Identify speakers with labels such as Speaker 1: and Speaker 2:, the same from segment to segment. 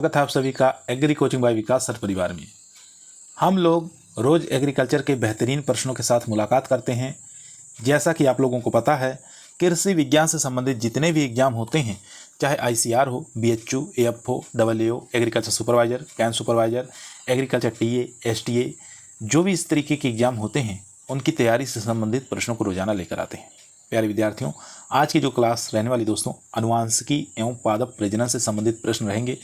Speaker 1: स्वागत है आप सभी का एग्री कोचिंग बाय विकास सर परिवार में। हम लोग रोज एग्रीकल्चर के बेहतरीन प्रश्नों के साथ मुलाकात करते हैं। जैसा कि आप लोगों को पता है, कृषि विज्ञान से संबंधित जितने भी एग्जाम होते हैं, चाहे ICR हो, BHU, AFO, AAO, agriculture supervisor, camp supervisor, agriculture TA, STA, जो भी इस तरीके के एग्जाम होते हैं उनकी तैयारी से संबंधित प्रश्नों को रोजाना लेकर आते हैं। प्यारे विद्यार्थियों, आज की जो क्लास रहने वाली दोस्तों अनुवांशिकी एवं पादप प्रजनन से संबंधित प्रश्न रहेंगे,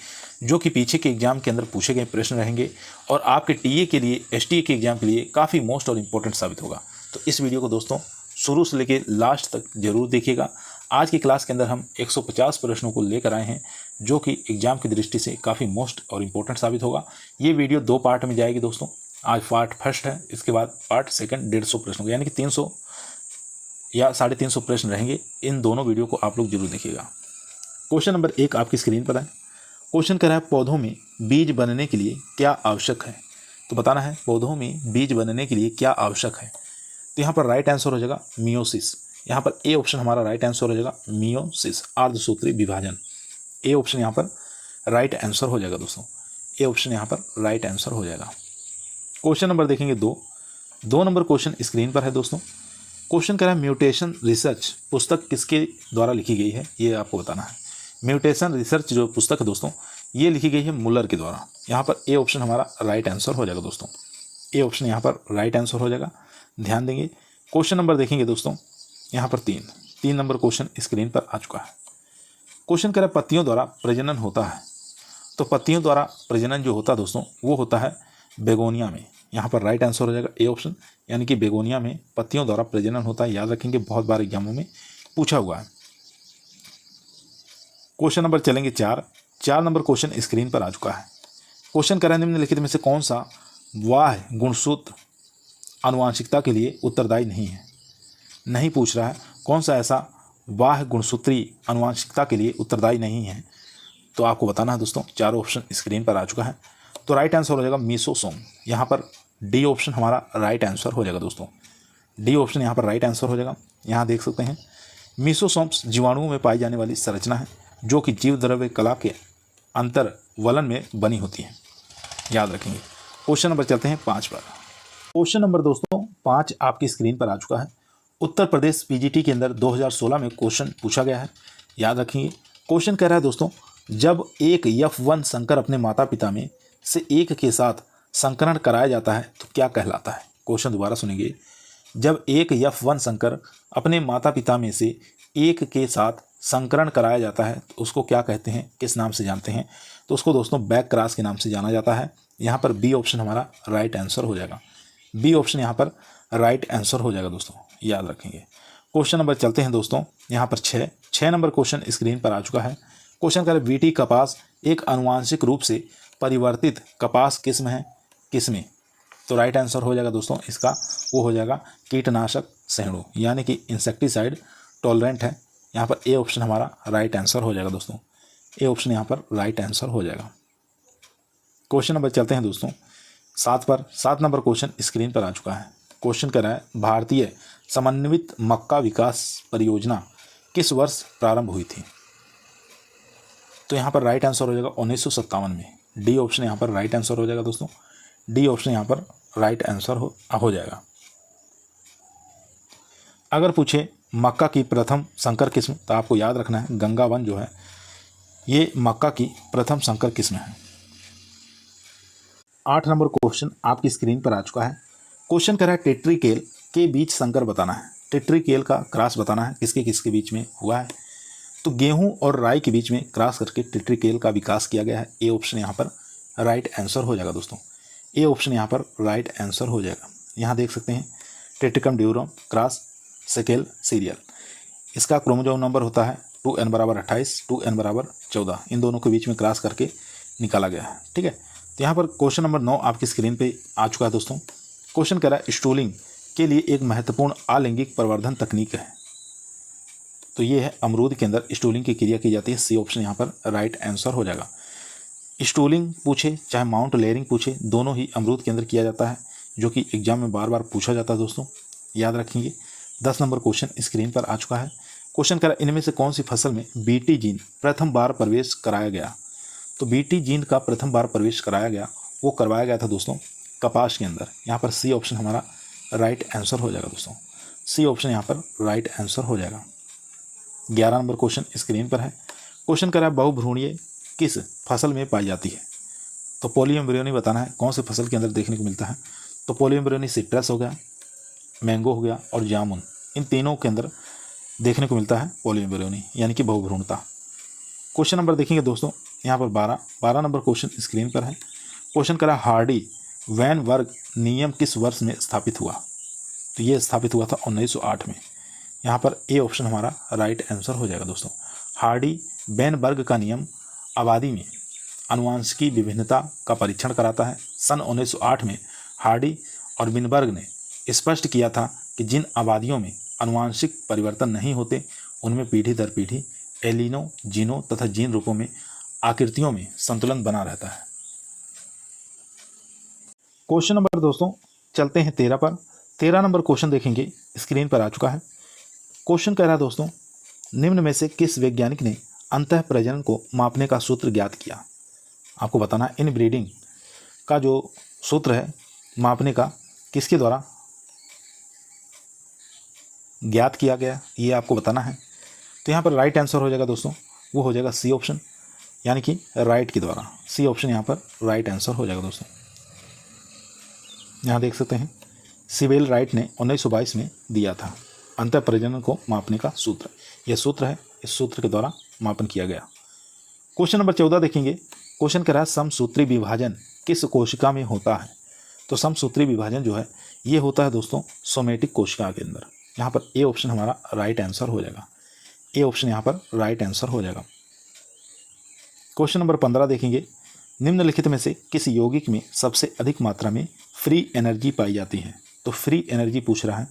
Speaker 1: जो कि पीछे के एग्जाम के अंदर पूछे गए प्रश्न रहेंगे और आपके TA के लिए, STA के एग्जाम के लिए काफ़ी मोस्ट और इम्पोर्टेंट साबित होगा। तो इस वीडियो को दोस्तों शुरू से लेकर लास्ट तक जरूर देखिएगा। आज की क्लास के अंदर हम 150 प्रश्नों को लेकर आए हैं, जो कि एग्जाम की दृष्टि से काफ़ी मोस्ट और इम्पोर्टेंट साबित होगा। ये वीडियो 2 पार्ट में जाएगी दोस्तों। आज पार्ट फर्स्ट है, इसके बाद पार्ट सेकंड 150 प्रश्नों को, यानी कि 300 या 350 प्रश्न रहेंगे। इन दोनों वीडियो को आप लोग जरूर देखिएगा। क्वेश्चन नंबर 1 आपकी स्क्रीन पर है। क्वेश्चन कह रहा है पौधों में बीज बनने के लिए क्या आवश्यक है। तो बताना है पौधों में बीज बनने के लिए क्या आवश्यक है। तो यहाँ पर राइट आंसर हो जाएगा मियोसिस। यहाँ पर ए ऑप्शन हमारा राइट आंसर हो जाएगा मियोसिस, अर्धसूत्री विभाजन। ए ऑप्शन यहाँ पर राइट आंसर हो जाएगा दोस्तों। ए ऑप्शन यहाँ पर राइट आंसर हो जाएगा। क्वेश्चन नंबर देखेंगे 2 नंबर क्वेश्चन स्क्रीन पर है दोस्तों। क्वेश्चन कह रहा है म्यूटेशन रिसर्च पुस्तक किसके द्वारा लिखी गई है, ये आपको बताना है। म्यूटेशन रिसर्च जो पुस्तक है दोस्तों, ये लिखी गई है मुलर के द्वारा। यहाँ पर ए ऑप्शन हमारा राइट आंसर हो जाएगा दोस्तों। ए ऑप्शन यहाँ पर राइट आंसर हो जाएगा, ध्यान देंगे। क्वेश्चन नंबर देखेंगे दोस्तों, यहाँ पर 3 नंबर क्वेश्चन स्क्रीन पर आ चुका है। क्वेश्चन कह रहा है पत्तियों द्वारा प्रजनन होता है। तो पत्तियों द्वारा प्रजनन जो होता है दोस्तों, वो होता है बेगोनिया में। यहाँ पर राइट आंसर हो जाएगा ए ऑप्शन, यानी कि बेगोनिया में पत्तियों द्वारा प्रजनन होता है। याद रखेंगे, बहुत बार एग्जामों में पूछा हुआ है। क्वेश्चन नंबर चलेंगे 4 नंबर क्वेश्चन स्क्रीन पर आ चुका है। क्वेश्चन कह रहा है निम्नलिखित में से कौन सा वाह गुणसूत्र आनुवंशिकता के लिए उत्तरदायी नहीं है। नहीं पूछ रहा है कौन सा ऐसा वाह गुणसूत्री आनुवंशिकता के लिए उत्तरदायी नहीं है, तो आपको बताना है दोस्तों। 4 ऑप्शन स्क्रीन पर आ चुका है। तो राइट आंसर हो जाएगा मीसोसोम। यहाँ पर डी ऑप्शन हमारा राइट आंसर हो जाएगा दोस्तों। डी ऑप्शन यहाँ पर राइट आंसर हो जाएगा। यहाँ देख सकते हैं मीसोसोम्स जीवाणुओं में पाई जाने वाली संरचना है, जो कि जीव द्रव्य कला के अंतर्वलन में बनी होती है। याद रखेंगे। क्वेश्चन नंबर चलते हैं 5 पर। क्वेश्चन नंबर दोस्तों 5 आपकी स्क्रीन पर आ चुका है। उत्तर प्रदेश PGT के अंदर 2016 में क्वेश्चन पूछा गया है। याद रखेंगे। क्वेश्चन कह रहा है दोस्तों, जब एक F1 संकर अपने माता पिता में से एक के साथ संकरण कराया जाता है तो क्या कहलाता है। क्वेश्चन दोबारा सुनेंगे। जब एक F1 संकर अपने माता पिता में से एक के साथ संकरण कराया जाता है तो उसको क्या कहते हैं, किस नाम से जानते हैं। तो उसको दोस्तों बैक क्रॉस के नाम से जाना जाता है। यहाँ पर बी ऑप्शन हमारा राइट आंसर हो जाएगा। बी ऑप्शन यहाँ पर राइट आंसर हो जाएगा दोस्तों, याद रखेंगे। क्वेश्चन नंबर चलते हैं दोस्तों, यहाँ पर 6 नंबर क्वेश्चन स्क्रीन पर आ चुका है। क्वेश्चन कह रहे बीटी कपास एक आनुवांशिक रूप से परिवर्तित कपास किस्म है, किसमें। तो राइट आंसर हो जाएगा दोस्तों इसका, वो हो जाएगा कीटनाशक सहिष्णु, यानी कि इंसेक्टिसाइड टॉलरेंट है। यहाँ पर ए ऑप्शन हमारा राइट आंसर हो जाएगा दोस्तों। ए ऑप्शन यहाँ पर राइट आंसर हो जाएगा। क्वेश्चन नंबर चलते हैं दोस्तों 7 पर। 7 नंबर क्वेश्चन स्क्रीन पर आ चुका है। क्वेश्चन कर रहा है भारतीय समन्वित मक्का विकास परियोजना किस वर्ष प्रारंभ हुई थी। तो यहाँ पर राइट आंसर हो जाएगा 1957 में। डी ऑप्शन यहाँ पर राइट आंसर हो जाएगा दोस्तों। डी ऑप्शन यहाँ पर राइट आंसर हो जाएगा। अगर पूछे मक्का की प्रथम संकर किस्म, तो आपको याद रखना है गंगा 1 जो है ये मक्का की प्रथम संकर किस्म है। 8 नंबर क्वेश्चन आपकी स्क्रीन पर आ चुका है। क्वेश्चन कर रहा है टेट्रिकेल के बीच संकर बताना है। टेट्रिकेल का क्रॉस बताना है किसके किसके बीच में हुआ है। तो गेहूं और राई के बीच में क्रॉस करके टेट्रिकेल का विकास किया गया है। ए ऑप्शन यहाँ पर राइट आंसर हो जाएगा दोस्तों। ए ऑप्शन यहाँ पर राइट आंसर हो जाएगा। यहाँ देख सकते हैं टेट्रिकम ड्यूरम क्रॉस सेकेल सीरियल। इसका क्रोमोसोम नंबर होता है 2n = 28, 2n = 14। इन दोनों के बीच में क्रॉस करके निकाला गया है। ठीक है। तो यहाँ पर क्वेश्चन नंबर 9 आपकी स्क्रीन पे आ चुका है दोस्तों। क्वेश्चन कह रहा है स्टूलिंग के लिए एक महत्वपूर्ण अलैंगिक प्रवर्धन तकनीक है। तो ये है अमरूद के अंदर स्टूलिंग की क्रिया की जाती है। सी ऑप्शन यहाँ पर राइट आंसर हो जाएगा। स्टूलिंग पूछे चाहे माउंट लेयरिंग पूछे, दोनों ही अमरूद के अंदर किया जाता है, जो कि एग्जाम में बार बार पूछा जाता है दोस्तों, याद रखेंगे। 10 नंबर क्वेश्चन स्क्रीन पर आ चुका है। क्वेश्चन कह रहा है इनमें से कौन सी फसल में बीटी जीन प्रथम बार प्रवेश कराया गया। तो बीटी जीन का प्रथम बार प्रवेश कराया गया, वो करवाया गया था दोस्तों कपास के अंदर। यहाँ पर सी ऑप्शन हमारा राइट आंसर हो जाएगा दोस्तों, सी ऑप्शन यहाँ पर राइट आंसर हो जाएगा। 11 नंबर क्वेश्चन स्क्रीन पर है। क्वेश्चन करा बहुभ्रूणीय किस फसल में पाई जाती है? तो पॉलीएम्ब्रियोनी बताना है कौन से फसल के अंदर देखने को मिलता है। तो पॉलीएम्ब्रियोनी सिट्रस हो गया, मैंगो हो गया और जामुन, इन तीनों के अंदर देखने को मिलता है पॉलीएम्ब्रियोनी यानी कि बहुभ्रूणता। क्वेश्चन नंबर देखेंगे दोस्तों यहाँ पर 12 नंबर क्वेश्चन स्क्रीन पर है। क्वेश्चन करा हार्डी वैनबर्ग नियम किस वर्ष में स्थापित हुआ? तो ये स्थापित हुआ था 1908 में। यहाँ पर ए ऑप्शन हमारा राइट आंसर हो जाएगा दोस्तों। हार्डी वैनबर्ग का नियम आबादी में आनुवंशिकी विभिन्नता का परीक्षण कराता है। सन 1908 में हार्डी और विनबर्ग ने स्पष्ट किया था कि जिन आबादियों में आनुवंशिक परिवर्तन नहीं होते उनमें पीढ़ी दर पीढ़ी एलिनो, जीनो तथा जीन रूपों में आकृतियों में संतुलन बना रहता है। क्वेश्चन नंबर दोस्तों चलते हैं 13 पर। 13 नंबर क्वेश्चन देखेंगे स्क्रीन पर आ चुका है। क्वेश्चन कह रहा है दोस्तों निम्न में से किस वैज्ञानिक ने अंतः प्रजनन को मापने का सूत्र ज्ञात किया? आपको बताना है इन ब्रीडिंग का जो सूत्र है मापने का किसके द्वारा ज्ञात किया गया, ये आपको बताना है। तो यहाँ पर राइट आंसर हो जाएगा दोस्तों, वो हो जाएगा सी ऑप्शन यानी कि राइट के द्वारा। सी ऑप्शन यहाँ पर राइट आंसर हो जाएगा दोस्तों। यहाँ देख सकते हैं सिबेल राइट ने 1922 में दिया था अंतः प्रजनन को मापने का सूत्र। यह सूत्र है, इस सूत्र के द्वारा मापन किया गया। क्वेश्चन नंबर 14 देखेंगे। क्वेश्चन कह रहा है समसूत्री विभाजन किस कोशिका में होता है? तो समसूत्री विभाजन जो है ये होता है दोस्तों सोमेटिक कोशिका के अंदर। यहाँ पर ए ऑप्शन हमारा राइट आंसर हो जाएगा, ए ऑप्शन यहाँ पर राइट आंसर हो जाएगा। क्वेश्चन नंबर 15 देखेंगे। निम्नलिखित में से किस यौगिक में सबसे अधिक मात्रा में फ्री एनर्जी पाई जाती है? तो फ्री एनर्जी पूछ रहा है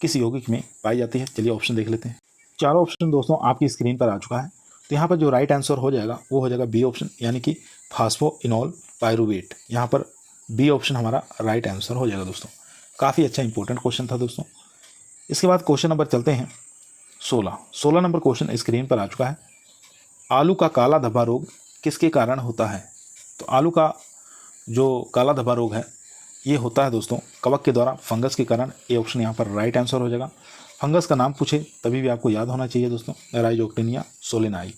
Speaker 1: किस यौगिक में पाई जाती है। चलिए ऑप्शन देख लेते हैं। चारों ऑप्शन दोस्तों आपकी स्क्रीन पर आ चुका है। तो यहाँ पर जो राइट आंसर हो जाएगा वो हो जाएगा बी ऑप्शन यानी कि फास्फोइनोल पायरुवेट। यहाँ पर बी ऑप्शन हमारा राइट आंसर हो जाएगा दोस्तों। काफ़ी अच्छा इंपॉर्टेंट क्वेश्चन था दोस्तों। इसके बाद क्वेश्चन नंबर चलते हैं 16 नंबर क्वेश्चन स्क्रीन पर आ चुका है। आलू का काला धब्बा रोग किसके कारण होता है? तो आलू का जो काला धब्बा रोग है ये होता है दोस्तों कवक के द्वारा, फंगस के कारण। ए ऑप्शन यहाँ पर राइट आंसर हो जाएगा। फंगस का नाम पूछे तभी भी आपको याद होना चाहिए दोस्तों, राइजोक्टिनिया सोलेनाई।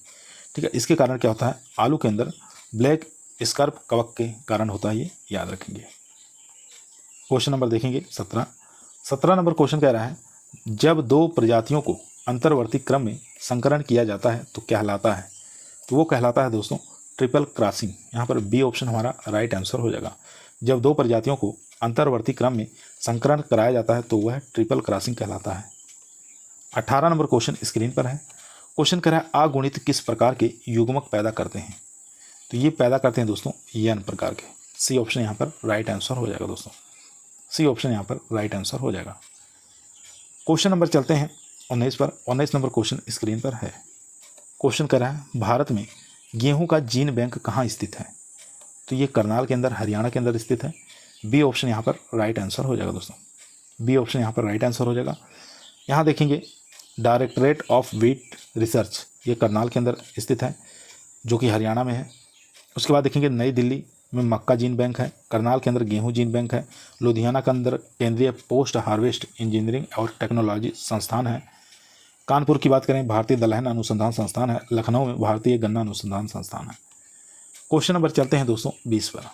Speaker 1: ठीक है, इसके कारण क्या होता है आलू के अंदर ब्लैक स्कर्प कवक के कारण होता है, ये याद रखेंगे। क्वेश्चन नंबर देखेंगे 17 नंबर क्वेश्चन कह रहा है जब दो प्रजातियों को अंतर्वर्ती क्रम में संकरण किया जाता है तो कहलाता है? तो वो कहलाता है दोस्तों ट्रिपल क्रॉसिंग। यहाँ पर बी ऑप्शन हमारा राइट आंसर हो जाएगा। जब दो प्रजातियों को अंतर्वर्ती क्रम में संकरण कराया जाता है तो वह ट्रिपल क्रॉसिंग कहलाता है। 18 नंबर क्वेश्चन स्क्रीन पर है। क्वेश्चन कह रहा है अगुणित किस प्रकार के युग्मक पैदा करते हैं? तो ये पैदा करते हैं दोस्तों एन प्रकार के। सी ऑप्शन यहाँ पर राइट आंसर हो जाएगा दोस्तों, सी ऑप्शन यहाँ पर राइट आंसर हो जाएगा। क्वेश्चन नंबर चलते हैं 19 पर। 19 नंबर क्वेश्चन स्क्रीन पर है। क्वेश्चन कह रहा है भारत में गेहूं का जीन बैंक कहाँ स्थित है? तो ये करनाल के अंदर, हरियाणा के अंदर स्थित है। बी ऑप्शन यहाँ पर राइट आंसर हो जाएगा दोस्तों, बी ऑप्शन यहाँ पर राइट आंसर हो जाएगा। यहाँ देखेंगे डायरेक्टरेट ऑफ व्हीट रिसर्च, ये करनाल के अंदर स्थित है जो कि हरियाणा में है। उसके बाद देखेंगे नई दिल्ली में मक्का जीन बैंक है, करनाल के अंदर गेहूं जीन बैंक है, लुधियाना के अंदर केंद्रीय पोस्ट हार्वेस्ट इंजीनियरिंग और टेक्नोलॉजी संस्थान है, कानपुर की बात करें भारतीय दलहन अनुसंधान संस्थान है, लखनऊ में भारतीय गन्ना अनुसंधान संस्थान है। क्वेश्चन नंबर चलते हैं दोस्तों 20 पर।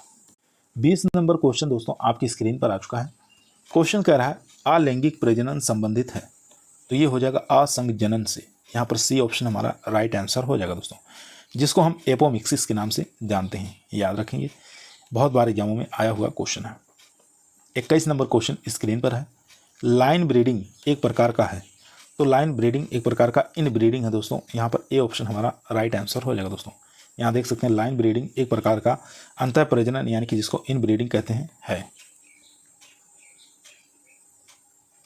Speaker 1: 20 नंबर क्वेश्चन दोस्तों आपकी स्क्रीन पर आ चुका है। क्वेश्चन कह रहा है अलैंगिक प्रजनन संबंधित है? तो ये हो जाएगा असंग जनन से। यहाँ पर सी ऑप्शन हमारा राइट आंसर हो जाएगा दोस्तों, जिसको हम एपोमिक्सिस के नाम से जानते हैं, याद रखेंगे, बहुत बार एग्जामों में आया हुआ क्वेश्चन है। 21 नंबर क्वेश्चन स्क्रीन पर है। लाइन ब्रीडिंग एक प्रकार का है? तो लाइन ब्रीडिंग एक प्रकार का इन ब्रीडिंग है दोस्तों। यहाँ पर ए ऑप्शन हमारा राइट आंसर हो जाएगा दोस्तों। यहाँ देख सकते हैं लाइन ब्रीडिंग एक प्रकार का अंतः प्रजनन यानी कि जिसको इन ब्रीडिंग कहते हैं है।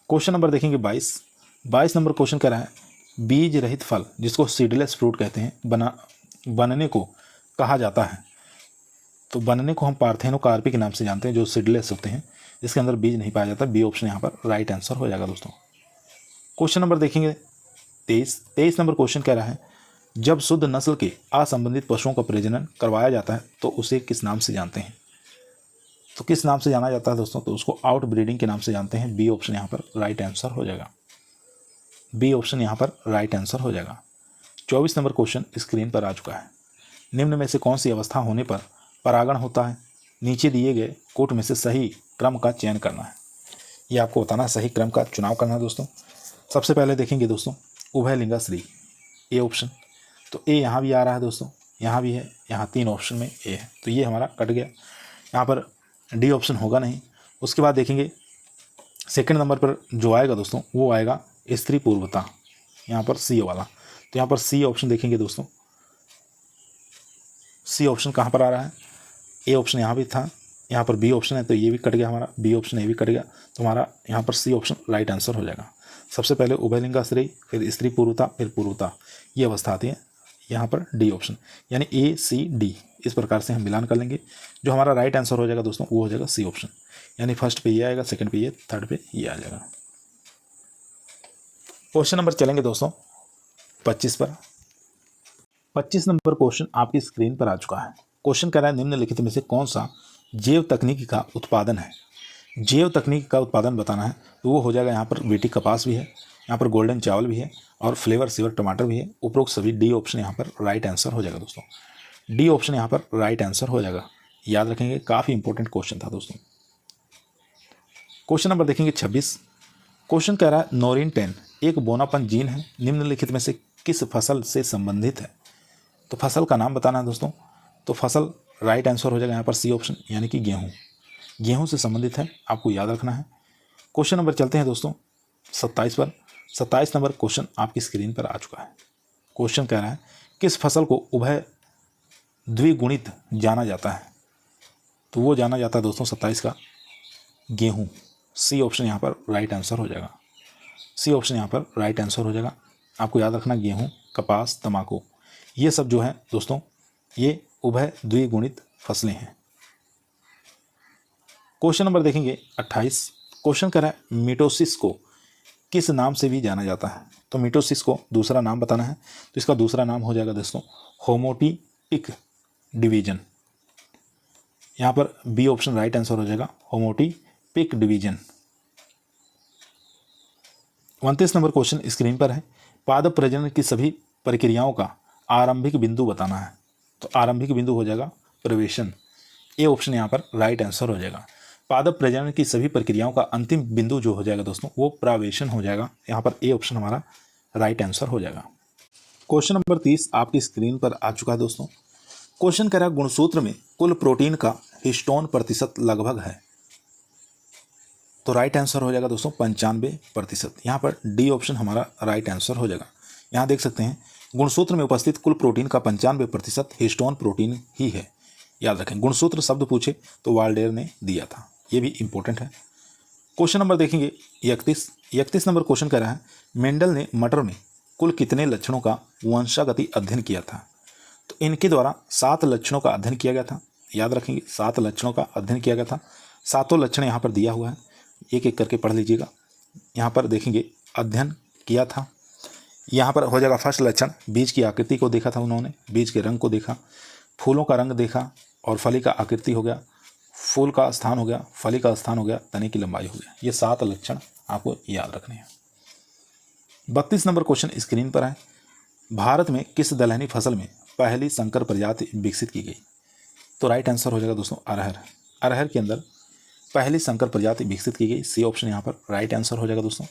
Speaker 1: क्वेश्चन नंबर देखेंगे 22 नंबर क्वेश्चन कह रहा है बीज रहित फल जिसको सीडलेस फ्रूट कहते हैं बनने को कहा जाता है? तो बनने को हम पार्थेनोकार्पी के नाम से जानते हैं, जो सीडलेस होते हैं जिसके अंदर बीज नहीं पाया जाता। बी ऑप्शन यहाँ पर राइट आंसर हो जाएगा दोस्तों। क्वेश्चन नंबर देखेंगे 23 नंबर क्वेश्चन कह रहा है जब शुद्ध नस्ल के असंबंधित पशुओं का प्रजनन करवाया जाता है तो उसे किस नाम से जानते हैं? तो किस नाम से जाना जाता है दोस्तों? तो उसको आउट ब्रीडिंग के नाम से जानते हैं। बी ऑप्शन यहाँ पर राइट आंसर हो जाएगा। बी ऑप्शन यहाँ पर राइट आंसर हो जाएगा। 24 नंबर क्वेश्चन स्क्रीन पर आ चुका है। निम्न में से कौन सी अवस्था होने पर परागण होता है? नीचे दिए गए कोट में से सही क्रम का चयन करना है। ये आपको बताना है, सही क्रम का चुनाव करना है दोस्तों। सबसे पहले देखेंगे दोस्तों उभयलिंगाश्री, ए ऑप्शन। तो ए यहाँ भी आ रहा है दोस्तों, यहाँ भी है, यहाँ 3 ऑप्शन में ए है, तो ये हमारा कट गया। यहाँ पर डी ऑप्शन होगा नहीं। उसके बाद देखेंगे सेकंड नंबर पर जो आएगा दोस्तों वो आएगा स्त्री पूर्वता, यहाँ पर सी वाला। तो यहाँ पर सी ऑप्शन देखेंगे दोस्तों, सी ऑप्शन कहाँ पर आ रहा है? ए ऑप्शन यहाँ भी था, यहाँ पर बी ऑप्शन है तो ये भी कट गया हमारा, बी ऑप्शन ये भी कट गया, तो हमारा यहाँ पर सी ऑप्शन राइट आंसर हो जाएगा। सबसे पहले उभयलिंगाश्री, फिर स्त्री पूर्वता, फिर पूर्वता, ये अवस्था आती है। यहाँ पर डी ऑप्शन, यानी ए सी डी, इस प्रकार से हम मिलान कर लेंगे। जो हमारा राइट आंसर हो जाएगा दोस्तों वो हो जाएगा सी ऑप्शन, यानी फर्स्ट पे ये आएगा, सेकंड पे ये, थर्ड पे ये आ जाएगा। क्वेश्चन नंबर चलेंगे दोस्तों 25 पर। 25 नंबर क्वेश्चन आपकी स्क्रीन पर आ चुका है। क्वेश्चन कह रहा है निम्नलिखित में से कौन सा जैव तकनीक का उत्पादन है? जैव तकनीक का उत्पादन बताना है तो वो हो जाएगा, यहाँ पर बीटी कपास भी है, यहाँ पर गोल्डन चावल भी है और फ्लेवर सिवर टमाटर भी है। उपरोक्त सभी डी ऑप्शन यहाँ पर राइट आंसर हो जाएगा दोस्तों। डी ऑप्शन यहाँ पर राइट आंसर हो जाएगा। याद रखेंगे, काफ़ी इंपॉर्टेंट क्वेश्चन था दोस्तों। क्वेश्चन नंबर देखेंगे 26। क्वेश्चन कह रहा है नोरिन 10 एक बोनापन जीन है, निम्नलिखित में से किस फसल से संबंधित है? तो फसल का नाम बताना है दोस्तों। तो फसल राइट आंसर हो जाएगा यहाँ पर सी ऑप्शन, यानी कि गेहूँ। गेहूँ से संबंधित है, आपको याद रखना है। क्वेश्चन नंबर चलते हैं दोस्तों 27 पर। 27 नंबर क्वेश्चन आपकी स्क्रीन पर आ चुका है। क्वेश्चन कह रहा है किस फसल को उभय द्विगुणित जाना जाता है? तो वो जाना जाता है दोस्तों 27 का गेहूँ। सी ऑप्शन यहाँ पर राइट आंसर हो जाएगा। सी ऑप्शन यहाँ पर राइट आंसर हो जाएगा। आपको याद रखना गेहूँ, कपास, तंबाकू, ये सब जो है दोस्तों ये उभय द्विगुणित फसलें हैं। क्वेश्चन नंबर देखेंगे 28। क्वेश्चन कह रहा है मिटोसिस को किस नाम से भी जाना जाता है? तो मिटोसिस को दूसरा नाम बताना है, तो इसका दूसरा नाम हो जाएगा दोस्तों होमोटिपिक डिवीजन। यहाँ पर बी ऑप्शन राइट आंसर हो जाएगा, होमोटिपिक डिवीजन। 29 नंबर क्वेश्चन स्क्रीन पर है। पादप प्रजनन की सभी प्रक्रियाओं का आरंभिक बिंदु बताना है। तो आरंभिक बिंदु हो जाएगा प्रवेशन। ए ऑप्शन यहाँ पर राइट आंसर हो जाएगा। पादप प्रजनन की सभी प्रक्रियाओं का अंतिम बिंदु जो हो जाएगा दोस्तों वो प्रावेशन हो जाएगा। यहाँ पर ए ऑप्शन हमारा राइट आंसर हो जाएगा। क्वेश्चन नंबर 30 आपकी स्क्रीन पर आ चुका है दोस्तों। क्वेश्चन कह रहा है गुणसूत्र में कुल प्रोटीन का हिस्टोन प्रतिशत लगभग है। तो राइट आंसर हो जाएगा दोस्तों 95%। यहाँ पर डी ऑप्शन हमारा राइट आंसर हो जाएगा। यहाँ देख सकते हैं गुणसूत्र में उपस्थित कुल प्रोटीन का 95% हिस्टोन प्रोटीन ही है। याद रखें, गुणसूत्र शब्द पूछे तो वाल्डेयर ने दिया था, ये भी इंपॉर्टेंट है। क्वेश्चन नंबर देखेंगे 31 नंबर क्वेश्चन कह रहा है मेंडल ने मटर में कुल कितने लक्षणों का वंशागति अध्ययन किया था? तो इनके द्वारा 7 लक्षणों का अध्ययन किया गया था। याद रखेंगे 7 लक्षणों का अध्ययन किया गया था। 7 लक्षण यहाँ पर दिया हुआ है, एक एक करके पढ़ लीजिएगा। यहाँ पर देखेंगे अध्ययन किया था, यहाँ पर हो जाएगा फर्स्ट लक्षण, बीज की आकृति को देखा था उन्होंने, बीज के रंग को देखा, फूलों का रंग देखा और फली का आकृति हो गया, फूल का स्थान हो गया, फली का स्थान हो गया, तने की लंबाई हो गया। ये 7 लक्षण आपको याद रखने हैं। 32 नंबर क्वेश्चन स्क्रीन पर है। भारत में किस दलहनी फसल में पहली संकर प्रजाति विकसित की गई? तो राइट आंसर हो जाएगा दोस्तों अरहर। अरहर के अंदर पहली संकर प्रजाति विकसित की गई। सी ऑप्शन यहाँ पर राइट आंसर हो जाएगा दोस्तों।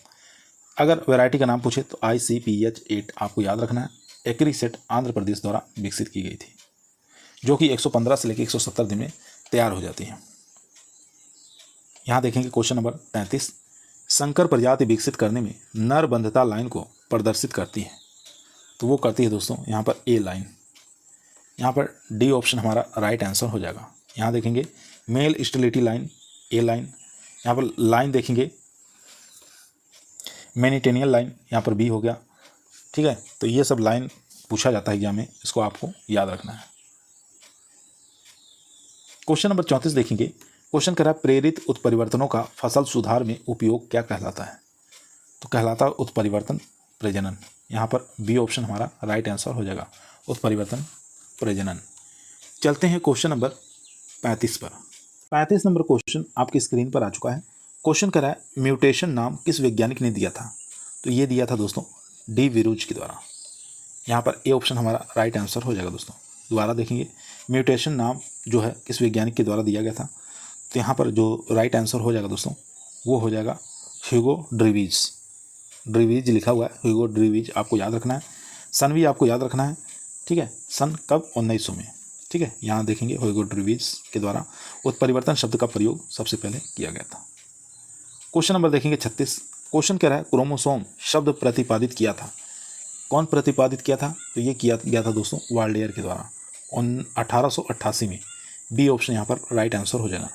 Speaker 1: अगर वैरायटी का नाम पूछे तो ICPH8 आपको याद रखना है। एग्रीसेट आंध्र प्रदेश द्वारा विकसित की गई थी, जो कि 115 से लेकर 170 दिन में तैयार हो जाती है। यहाँ देखेंगे क्वेश्चन नंबर 33। संकर प्रजाति विकसित करने में नर बंधता लाइन को प्रदर्शित करती है। तो वो करती है दोस्तों यहाँ पर ए लाइन। यहाँ पर डी ऑप्शन हमारा राइट आंसर हो जाएगा। यहाँ देखेंगे मेल स्टेलिटी लाइन, ए लाइन। यहाँ पर लाइन देखेंगे मैनिटेनियल लाइन, यहाँ पर बी हो गया। ठीक है, तो ये सब लाइन पूछा जाता है एग्जाम में, इसको आपको याद रखना है। क्वेश्चन नंबर 34 देखेंगे। क्वेश्चन कह रहा है प्रेरित उत्परिवर्तनों का फसल सुधार में उपयोग क्या कहलाता है? तो कहलाता है उत्परिवर्तन प्रजनन। यहाँ पर बी ऑप्शन हमारा राइट आंसर हो जाएगा, उत्परिवर्तन प्रजनन। चलते हैं क्वेश्चन नंबर 35 पर। 35 नंबर क्वेश्चन आपकी स्क्रीन पर आ चुका है। क्वेश्चन कह रहा है म्यूटेशन नाम किस वैज्ञानिक ने दिया था? तो ये दिया था दोस्तों डी विरुज के द्वारा। यहाँ पर ए ऑप्शन हमारा राइट आंसर हो जाएगा दोस्तों। दोबारा देखेंगे, म्यूटेशन नाम जो है किस वैज्ञानिक के द्वारा दिया गया था? तो यहाँ पर जो राइट आंसर हो जाएगा दोस्तों वो हो जाएगा ह्यूगो ड्रीवीज। ड्रीवीज लिखा हुआ है, ह्यूगो ड्रीवीज आपको याद रखना है। सन भी आपको याद रखना है, ठीक है। सन कब? 1900 में, ठीक है। यहाँ देखेंगे ह्यूगो ड्रीवीज के द्वारा उत्परिवर्तन शब्द का प्रयोग सबसे पहले किया गया था। क्वेश्चन नंबर देखेंगे 36। क्वेश्चन कह रहा है क्रोमोसोम शब्द प्रतिपादित किया था। कौन प्रतिपादित किया था? तो ये किया गया था दोस्तों वाल्डेयर के द्वारा 1888 में। बी ऑप्शन यहाँ पर राइट आंसर हो जाएगा।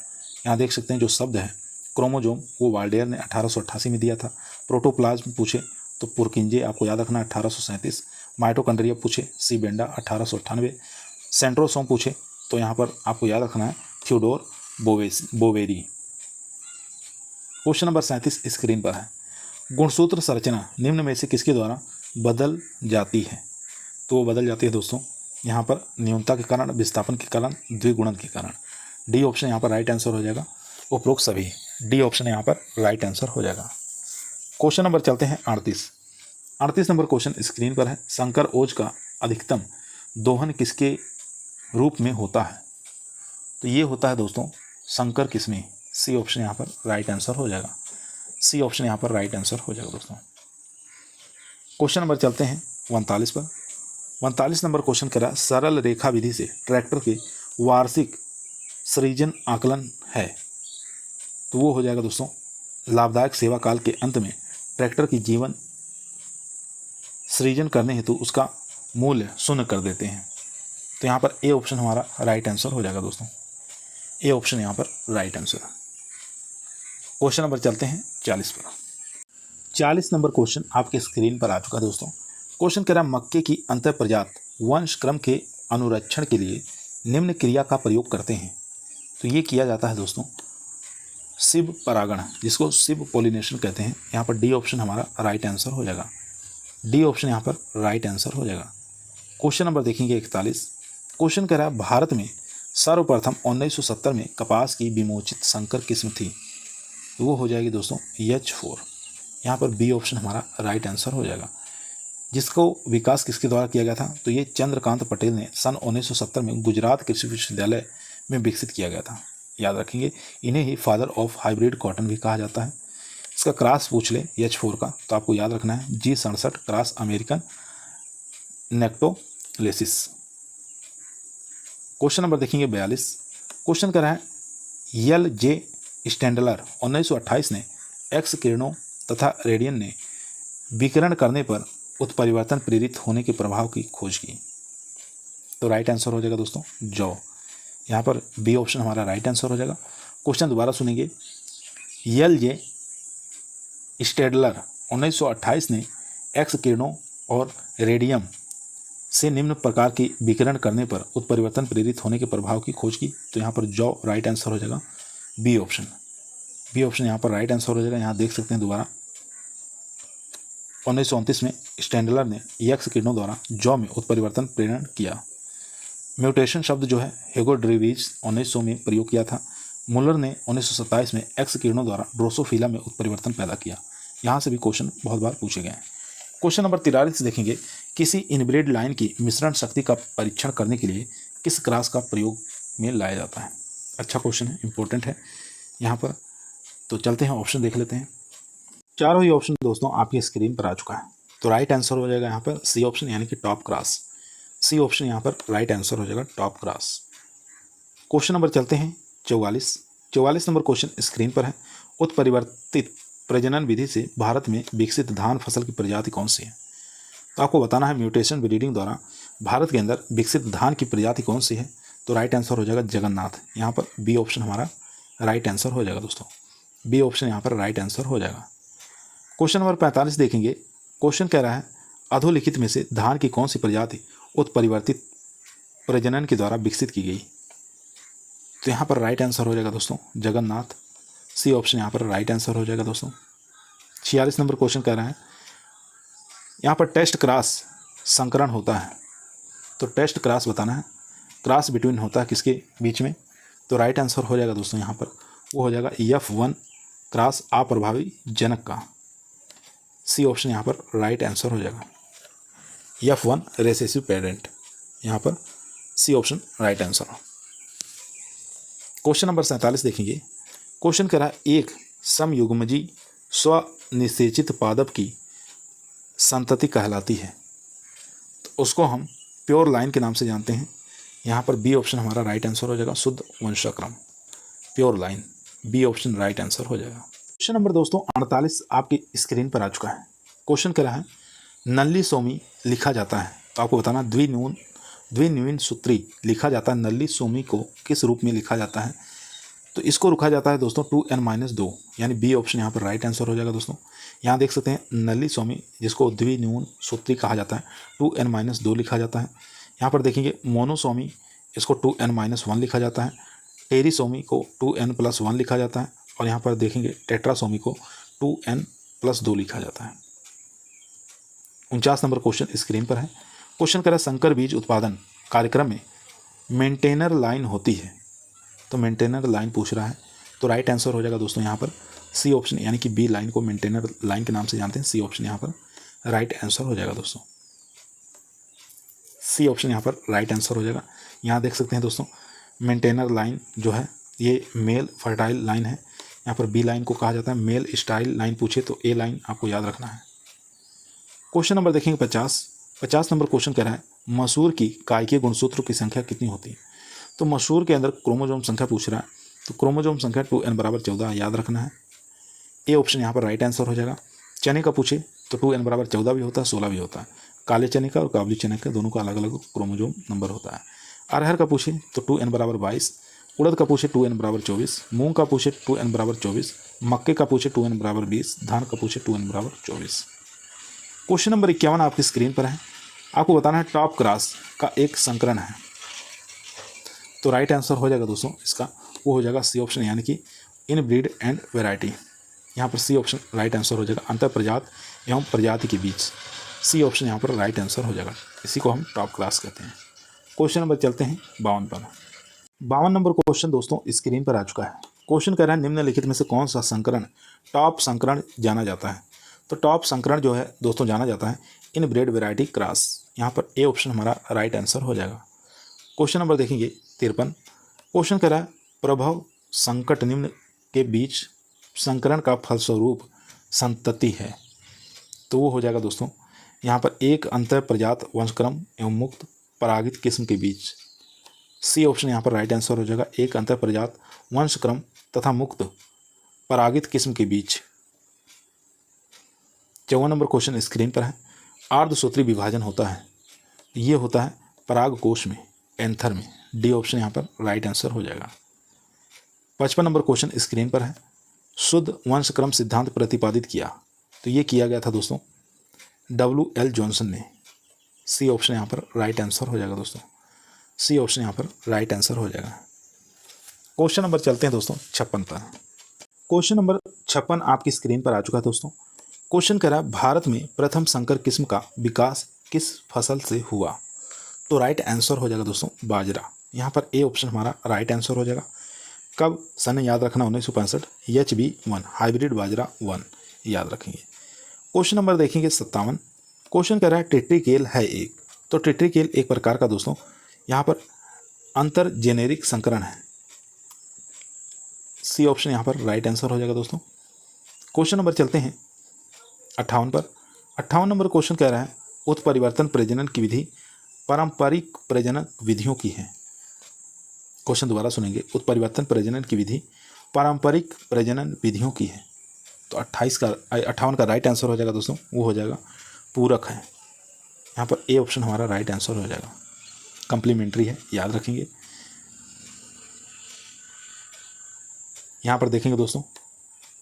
Speaker 1: यहाँ देख सकते हैं जो शब्द है क्रोमोजोम वो वाल्डेयर ने 1888 में दिया था। प्रोटोप्लाज्म पूछे तो पुरकिंजे आपको याद रखना 1837। माइटोकॉन्ड्रिया पूछे सी बेंडा 1898। सेंट्रोसोम पूछे तो यहाँ पर आपको याद रखना है Theodor Boveri. Question number 37 screen पर है। गुणसूत्र संरचना निम्न में से किसके द्वारा बदल जाती है? तो वो बदल जाती है दोस्तों यहाँ पर न्यूनता के कारण, विस्थापन के कारण, द्विगुणन के कारण। डी ऑप्शन यहाँ पर राइट आंसर हो जाएगा, उपरोक्त सभी। डी ऑप्शन यहाँ पर राइट आंसर हो जाएगा। क्वेश्चन नंबर चलते हैं 38 नंबर क्वेश्चन स्क्रीन पर है। संकर ओज का अधिकतम दोहन किसके रूप में होता है? तो ये होता है दोस्तों संकर किस्में। सी ऑप्शन यहाँ पर राइट आंसर हो जाएगा। सी ऑप्शन यहाँ पर राइट आंसर हो जाएगा दोस्तों। क्वेश्चन नंबर चलते हैं 39 पर। 39 नंबर क्वेश्चन कह रहा है सरल रेखा विधि से ट्रैक्टर के वार्षिक सृजन आकलन है। तो वो हो जाएगा दोस्तों लाभदायक सेवा काल के अंत में ट्रैक्टर की जीवन सृजन करने हेतु उसका मूल्य शून्य कर देते हैं। तो यहाँ पर ए ऑप्शन हमारा राइट आंसर हो जाएगा दोस्तों। ए ऑप्शन यहाँ पर राइट आंसर। क्वेश्चन नंबर चलते हैं 40 पर। 40 नंबर क्वेश्चन आपके स्क्रीन पर आ चुका है दोस्तों। क्वेश्चन कह रहा है मक्के की अंतर प्रजात वंश क्रम के अनुरक्षण के लिए निम्न क्रिया का प्रयोग करते हैं। तो ये किया जाता है दोस्तों शिव परागण, जिसको शिव पोलिनेशन कहते हैं। यहाँ पर डी ऑप्शन हमारा राइट आंसर हो जाएगा। डी ऑप्शन यहाँ पर राइट आंसर हो जाएगा। क्वेश्चन नंबर देखेंगे 41। क्वेश्चन कह रहा है भारत में सर्वप्रथम 1970 में कपास की विमोचित संकर किस्म थी। तो वो हो जाएगी दोस्तों H4। यहाँ पर बी ऑप्शन हमारा राइट आंसर हो जाएगा। जिसको विकास किसके द्वारा किया गया था? तो ये चंद्रकांत पटेल ने सन 1970 में गुजरात कृषि विश्वविद्यालय में विकसित किया गया था। याद रखेंगे, इन्हें ही फादर ऑफ हाइब्रिड कॉटन भी कहा जाता है। इसका क्रॉस पूछ ले H4 का तो आपको याद रखना है G67 क्रॉस अमेरिकन नेक्टोलेसिस। क्वेश्चन नंबर देखेंगे 42। क्वेश्चन कर रहा है L.J. स्टैंडलर 1928 ने एक्स किरणों तथा रेडियन ने विकिरण करने पर उत्परिवर्तन प्रेरित होने के प्रभाव की खोज की। तो राइट आंसर हो जाएगा दोस्तों जौ। यहाँ पर बी ऑप्शन हमारा राइट आंसर हो जाएगा। क्वेश्चन दोबारा सुनेंगे। L.J. स्टैडलर 1928 ने एक्स किरणों और रेडियम से निम्न प्रकार की विकिरण करने पर उत्परिवर्तन प्रेरित होने के प्रभाव की खोज की। तो यहाँ पर जौ राइट आंसर हो जाएगा। बी ऑप्शन, बी ऑप्शन यहाँ पर राइट आंसर हो जाएगा। यहाँ देख सकते हैं दोबारा 1929 में स्टैंडलर ने एक्स किरणों द्वारा जौ में उत्परिवर्तन प्रेरण किया। म्यूटेशन शब्द जो है ह्यूगो ड्रीवीज 1900 में प्रयोग किया था। मुलर ने 1927 में एक्स किरणों द्वारा ड्रोसोफिला में उत्परिवर्तन पैदा किया। यहाँ से भी क्वेश्चन बहुत बार पूछे गए हैं। क्वेश्चन नंबर 43 देखेंगे। किसी इनब्रेड लाइन की मिश्रण शक्ति का परीक्षण करने के लिए किस क्रॉस का प्रयोग में लाया जाता है? अच्छा क्वेश्चन है, इंपॉर्टेंट है यहाँ पर। तो चलते हैं ऑप्शन देख लेते हैं। चारों ही ऑप्शन दोस्तों आपकी स्क्रीन पर आ चुका है। तो राइट आंसर हो जाएगा यहाँ पर सी ऑप्शन यानी कि टॉप क्रॉस। सी ऑप्शन यहाँ पर राइट आंसर हो जाएगा टॉप क्रॉस। क्वेश्चन नंबर चलते हैं 44 नंबर क्वेश्चन स्क्रीन पर है। उत्परिवर्तित प्रजनन विधि से भारत में विकसित धान फसल की प्रजाति कौन सी है? तो आपको बताना है म्यूटेशन ब्रीडिंग द्वारा भारत के अंदर विकसित धान की प्रजाति कौन सी है। तो राइट आंसर हो जाएगा जगन्नाथ। यहाँ पर बी ऑप्शन हमारा राइट आंसर हो जाएगा दोस्तों। बी ऑप्शन यहाँ पर राइट आंसर हो जाएगा। क्वेश्चन नंबर 45 देखेंगे। क्वेश्चन कह रहा है अधोलिखित में से धान की कौन सी प्रजाति उत्परिवर्तित प्रजनन के द्वारा विकसित की गई? तो यहाँ पर राइट आंसर हो जाएगा दोस्तों जगन्नाथ। सी ऑप्शन यहाँ पर राइट आंसर हो जाएगा दोस्तों। 46 नंबर क्वेश्चन कह रहा है यहाँ पर टेस्ट क्रॉस संकरण होता है, तो टेस्ट क्रॉस बताना है, क्रॉस बिटवीन होता है किसके बीच में, तो राइट आंसर हो जाएगा दोस्तों यहाँ पर वो हो जाएगा F1 क्रॉस अप्रभावी जनक का। सी ऑप्शन यहाँ पर राइट आंसर हो जाएगा, F1 रेसेसिव पेरेंट, यहाँ पर C option right answer. Question number 47 देखेंगे। क्वेश्चन कह रहा है एक समयुग्मजी स्वनिषेचित पादप की संतति कहलाती है, तो उसको हम प्योर लाइन के नाम से जानते हैं। यहाँ पर बी ऑप्शन हमारा राइट आंसर हो जाएगा, शुद्ध वंशाक्रम, pure line, B option right answer हो जाएगा। क्वेश्चन नंबर दोस्तों 48 आपकी स्क्रीन पर आ चुका है। क्वेश्चन कह रहा है नल्ली सोमी लिखा जाता है, तो आपको बताना द्विन्यून सूत्री लिखा जाता है, नल्ली सोमी को किस रूप में लिखा जाता है, तो इसको रुका जाता है दोस्तों 2n-2, यानी बी ऑप्शन यहाँ पर राइट आंसर हो जाएगा दोस्तों। यहाँ देख सकते हैं नल्ली सोमी जिसको द्विन्यून सूत्री कहा जाता है 2n-2 लिखा जाता है। यहाँ पर देखेंगे मोनोसोमी, इसको 2n-1 लिखा जाता है, टेरिसोमी को 2n+1 लिखा जाता है, और यहाँ पर देखेंगे टेट्रासोमी को 2n+2 लिखा जाता है। 49 नंबर क्वेश्चन स्क्रीन पर है। क्वेश्चन कह रहा है संकर बीज उत्पादन कार्यक्रम में मेंटेनर लाइन होती है, तो मेंटेनर लाइन पूछ रहा है, तो राइट आंसर हो जाएगा दोस्तों यहाँ पर सी ऑप्शन, यानी कि बी लाइन को मेंटेनर लाइन के नाम से जानते हैं। सी ऑप्शन यहाँ पर राइट आंसर हो जाएगा दोस्तों, सी ऑप्शन यहाँ पर राइट आंसर हो जाएगा। यहाँ देख सकते हैं दोस्तों मेंटेनर लाइन जो है ये मेल फर्टाइल लाइन है, यहाँ पर बी लाइन को कहा जाता है मेल स्टाइल लाइन, पूछे तो ए लाइन आपको याद रखना है। क्वेश्चन नंबर देखेंगे 50 नंबर क्वेश्चन कह रहा है मसूर की कायकीय गुणसूत्रों की संख्या कितनी होती है, तो मसूर के अंदर क्रोमोजोम संख्या पूछ रहा है, तो क्रोमोजोम संख्या 2n=14 याद रखना है, ए ऑप्शन यहाँ पर राइट आंसर हो जाएगा। चने का पूछे तो 2n=14 भी होता है, 16 भी होता है, काले चने का और काबुली चने का दोनों का अलग अलग क्रोमोजोम नंबर होता है। अरहर का पूछे तो 2n=22, उड़द का पूछे 2n=24, मूंग का पूछे 2n=24, मक्के का पूछे 2n=20, धान का पूछे 2n=24। क्वेश्चन नंबर 51 आपकी स्क्रीन पर है। आपको बताना है टॉप क्रॉस का एक संकरण है, तो राइट आंसर हो जाएगा दोस्तों इसका वो हो जाएगा सी ऑप्शन, यानी कि इनब्रीड एंड वैरायटी, यहाँ पर सी ऑप्शन राइट आंसर हो जाएगा, अंतर प्रजाति एवं प्रजाति के बीच, सी ऑप्शन यहाँ पर राइट आंसर हो जाएगा, इसी को हम टॉप क्लास कहते हैं। क्वेश्चन नंबर चलते हैं 52 पर। 52 नंबर क्वेश्चन दोस्तों स्क्रीन पर आ चुका है। क्वेश्चन कह रहा है निम्नलिखित में से कौन सा संकरण टॉप संकरण जाना जाता है, तो टॉप संकरण जो है दोस्तों जाना जाता है इनब्रेड वैरायटी क्रॉस, यहाँ पर ए ऑप्शन हमारा राइट आंसर हो जाएगा। क्वेश्चन नंबर देखेंगे 53। क्वेश्चन कह रहा है प्रभव संकट निम्न के बीच संकरण का फलस्वरूप संतति है, तो वो हो जाएगा दोस्तों यहाँ पर एक अंतर प्रजात वंशक्रम एवं मुक्त परागित किस्म के बीच, सी ऑप्शन यहाँ पर राइट आंसर हो जाएगा, एक अंतर प्रजात वंशक्रम तथा मुक्त परागित किस्म के बीच। 54 नंबर क्वेश्चन स्क्रीन पर है। अर्धसूत्री विभाजन होता है, ये होता है पराग कोश में, एंथर में, डी ऑप्शन यहाँ पर राइट आंसर हो जाएगा। 55 नंबर क्वेश्चन स्क्रीन पर है। शुद्ध वंशक्रम सिद्धांत प्रतिपादित किया, तो ये किया गया था दोस्तों W.L. जॉनसन ने, सी ऑप्शन यहाँ पर राइट आंसर हो जाएगा दोस्तों, सी ऑप्शन यहाँ पर राइट आंसर हो जाएगा। क्वेश्चन नंबर चलते हैं दोस्तों 56 पर। क्वेश्चन नंबर 56 आपकी स्क्रीन पर आ चुका है दोस्तों। क्वेश्चन कह रहा है भारत में प्रथम संकर किस्म का विकास किस फसल से हुआ, तो राइट आंसर हो जाएगा दोस्तों बाजरा, यहाँ पर ए ऑप्शन हमारा राइट आंसर हो जाएगा। कब सन याद रखना 1965, HB1 हाइब्रिड बाजरा 1 याद रखेंगे। क्वेश्चन नंबर देखेंगे 57। क्वेश्चन कह रहा है टेट्रिकेल है एक, तो टेट्रिकेल एक प्रकार का दोस्तों यहाँ पर अंतर जेनेरिक संकरण है, सी ऑप्शन यहाँ पर राइट आंसर हो जाएगा दोस्तों। क्वेश्चन नंबर चलते हैं 58 पर। 58 नंबर क्वेश्चन कह रहा है उत्परिवर्तन प्रजनन की विधि पारंपरिक प्रजनन विधियों की है। क्वेश्चन दोबारा सुनेंगे, उत्परिवर्तन प्रजनन की विधि पारंपरिक प्रजनन विधियों की है, तो 58 का राइट आंसर हो जाएगा दोस्तों, वो हो जाएगा पूरक है, यहाँ पर ए ऑप्शन हमारा राइट आंसर हो जाएगा, कंप्लीमेंट्री है याद रखेंगे। यहाँ पर देखेंगे दोस्तों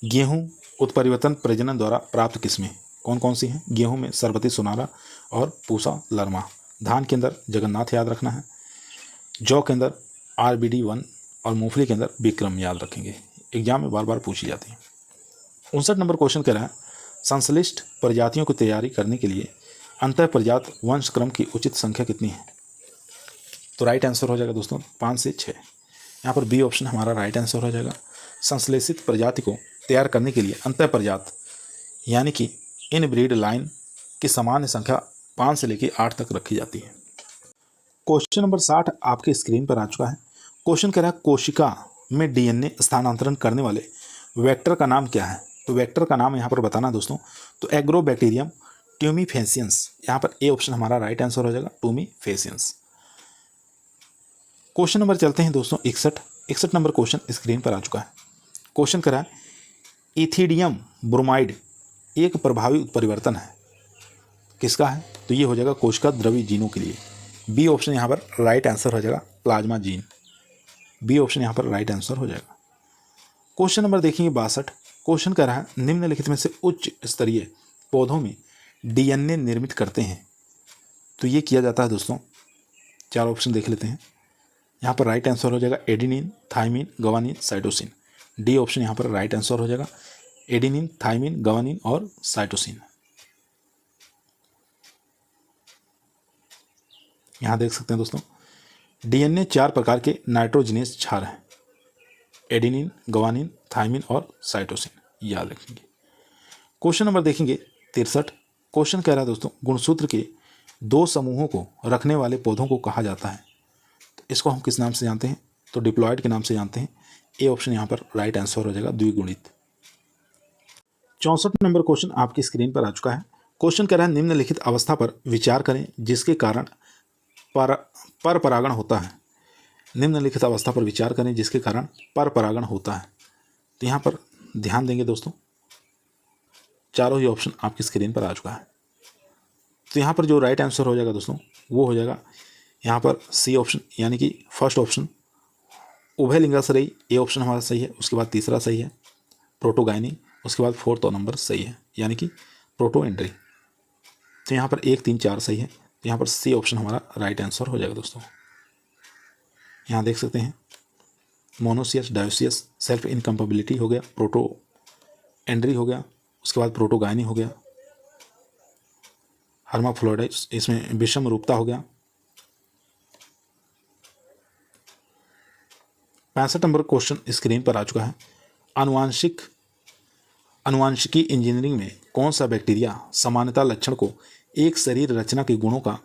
Speaker 1: गेहूं उत्परिवर्तन प्रजनन द्वारा प्राप्त किस्में कौन कौन सी हैं, गेहूं में सरबती सोनारा और पूसा लरमा, धान के अंदर जगन्नाथ याद रखना है, जौ के अंदर RBD1 और मूंगफली के अंदर विक्रम याद रखेंगे, एग्जाम में बार बार पूछी जाती है। 59 नंबर क्वेश्चन कह रहा है संश्लिष्ट प्रजातियों की तैयारी करने के लिए अंतःप्रजात वंश क्रम की उचित संख्या कितनी है? तो राइट आंसर हो जाएगा दोस्तों 5 से 6। यहाँ पर बी ऑप्शन हमारा राइट आंसर हो जाएगा। संश्लेषित प्रजाति को तैयार करने के लिए अंतःप्रजात यानी कि इनब्रीड लाइन की सामान्य संख्या 5 से लेकर 8 तक रखी जाती है। क्वेश्चन नंबर 60 आपके स्क्रीन पर आ चुका है। क्वेश्चन कह रहा है कोशिका में डीएनए स्थानांतरण करने वाले वेक्टर का नाम क्या है? तो वेक्टर का नाम यहाँ पर बताना दोस्तों, तो एग्रोबैक्टीरियम ट्यूमीफेसियंस, यहाँ पर ए ऑप्शन हमारा राइट आंसर हो जाएगा, ट्यूमीफेसियंस। क्वेश्चन नंबर चलते हैं दोस्तों 61 नंबर क्वेश्चन स्क्रीन पर आ चुका है। क्वेश्चन करा है इथिडियम ब्रोमाइड एक प्रभावी उत्परिवर्तन है, किसका है? तो ये हो जाएगा कोशिका द्रव्य जीनों के लिए। बी ऑप्शन यहाँ पर राइट आंसर हो जाएगा, प्लाज्मा जीन। बी ऑप्शन यहाँ पर राइट आंसर हो जाएगा। क्वेश्चन नंबर देखेंगे 62। क्वेश्चन कह रहा है निम्नलिखित में से उच्च स्तरीय पौधों में डीएनए निर्मित करते हैं, तो ये किया जाता है दोस्तों, 4 ऑप्शन देख लेते हैं। यहाँ पर राइट आंसर हो जाएगा adenine, thymine, guanine, cytosine. D option यहाँ पर राइट आंसर हो जाएगा, एडिनिन, थाइमिन, गवानिन और साइटोसिन। यहाँ देख सकते हैं दोस्तों डीएनए 4 प्रकार के नाइट्रोजनेस क्षार हैं, एडिनिन, गवानिन, थाइमिन और साइटोसिन, याद रखेंगे। क्वेश्चन नंबर देखेंगे 63। क्वेश्चन कह रहा है दोस्तों गुणसूत्र के 2 समूहों को रखने वाले पौधों को कहा जाता है, तो इसको हम किस नाम से जानते हैं? तो डिप्लॉयड के नाम से जानते हैं। ए ऑप्शन यहाँ पर राइट आंसर हो जाएगा, द्विगुणित। 64 नंबर क्वेश्चन आपकी स्क्रीन पर आ चुका है। क्वेश्चन कह रहा है निम्नलिखित अवस्था पर विचार करें जिसके कारण पर परागण होता है। निम्नलिखित अवस्था पर विचार करें जिसके कारण पर परागण होता है, तो यहाँ पर ध्यान देंगे दोस्तों, चारों ही ऑप्शन आपकी स्क्रीन पर आ चुका है। तो यहाँ पर जो राइट आंसर हो जाएगा दोस्तों वो हो जाएगा यहाँ पर सी ऑप्शन, यानी कि फर्स्ट ऑप्शन उभयलिंगाश्रयी। ए ऑप्शन हमारा सही है। उसके बाद तीसरा सही है प्रोटोगाइनी, उसके बाद 4 नंबर सही है, यानी कि प्रोटो एंट्री। तो यहाँ पर 1, 3, 4 सही है, तो यहाँ पर सी ऑप्शन हमारा राइट आंसर हो जाएगा दोस्तों। यहाँ देख सकते हैं मोनोसियस, डायोसियस, सेल्फ इनकम्पेबिलिटी हो गया, प्रोटो एंड्री हो गया, उसके बाद प्रोटोगाइनी हो गया, हर्माफ्रोडिट्स, इसमें विषम रूपता हो गया। 65 नंबर क्वेश्चन स्क्रीन पर आ चुका है। अनुवांशिकी इंजीनियरिंग में कौन सा बैक्टीरिया समानता लक्षण को एक शरीर रचना के गुणों का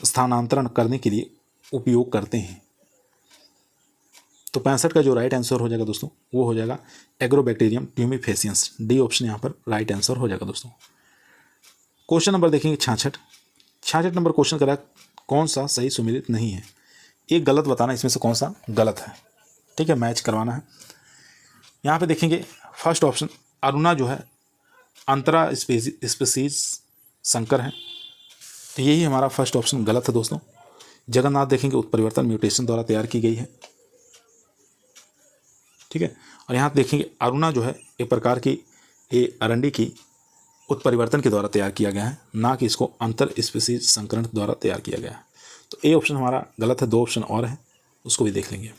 Speaker 1: स्थानांतरण करने के लिए उपयोग करते हैं? तो 65 का जो राइट आंसर हो जाएगा दोस्तों वो हो जाएगा एग्रोबैक्टीरियम ट्यूमीफेसियंस। डी ऑप्शन यहाँ पर राइट आंसर हो जाएगा दोस्तों। क्वेश्चन नंबर देखेंगे 66 नंबर क्वेश्चन करा कौन सा सही सुमेलित नहीं है, एक गलत बताना इसमें से कौन सा गलत है, ठीक है, मैच करवाना है। यहाँ पे देखेंगे फर्स्ट ऑप्शन अरुणा जो है अंतरा स्पीसीज संकर है, तो यही हमारा फर्स्ट ऑप्शन गलत है दोस्तों। जगन्नाथ देखेंगे उत्परिवर्तन म्यूटेशन द्वारा तैयार की गई है, ठीक है। और यहाँ देखेंगे अरुणा जो है एक प्रकार की अरंडी की उत्परिवर्तन के द्वारा तैयार किया गया है, ना कि इसको अंतर स्पीसीज संकरण द्वारा तैयार किया गया है। तो ए ऑप्शन हमारा गलत है। 2 ऑप्शन और है, उसको भी देख लेंगे।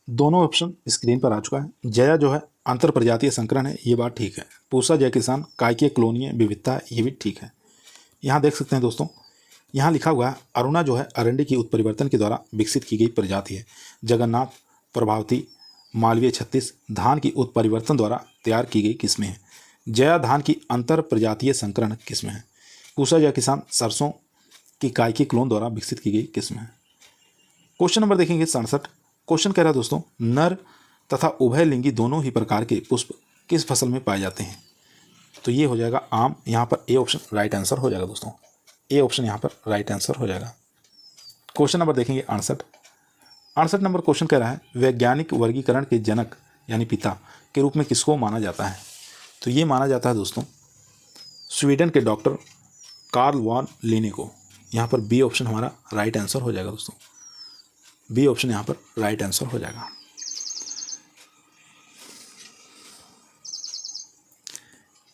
Speaker 1: दोनों ऑप्शन स्क्रीन पर आ चुका है। जया जो है अंतर प्रजातीय संकरण है, ये बात ठीक है। पूसा जय किसान कायकीय क्लोनीय विविधता है, ये भी ठीक है। यहाँ देख सकते हैं दोस्तों, यहाँ लिखा हुआ है अरुणा जो है अरंडी की उत्परिवर्तन के द्वारा विकसित की गई प्रजाति है। जगन्नाथ, प्रभावती, मालवीय छत्तीस धान की उत्परिवर्तन द्वारा तैयार की गई किस्में हैं। जया धान की अंतर प्रजातीय संकरण किस्में हैं। पूसा जय किसान सरसों की कायकी क्लोन द्वारा विकसित की गई किस्म है। क्वेश्चन नंबर देखेंगे 67। क्वेश्चन कह रहा है दोस्तों नर तथा उभयलिंगी दोनों ही प्रकार के पुष्प किस फसल में पाए जाते हैं? तो ये हो जाएगा आम। यहाँ पर ए ऑप्शन राइट आंसर हो जाएगा दोस्तों। ए ऑप्शन यहाँ पर राइट आंसर हो जाएगा। क्वेश्चन नंबर देखेंगे 68 नंबर क्वेश्चन कह रहा है वैज्ञानिक वर्गीकरण के जनक यानी पिता के रूप में किसको माना जाता है? तो ये माना जाता है दोस्तों स्वीडन के डॉक्टर कार्ल वॉन लिने को। यहाँ पर बी ऑप्शन हमारा राइट आंसर हो जाएगा दोस्तों। बी ऑप्शन यहाँ पर राइट आंसर हो जाएगा।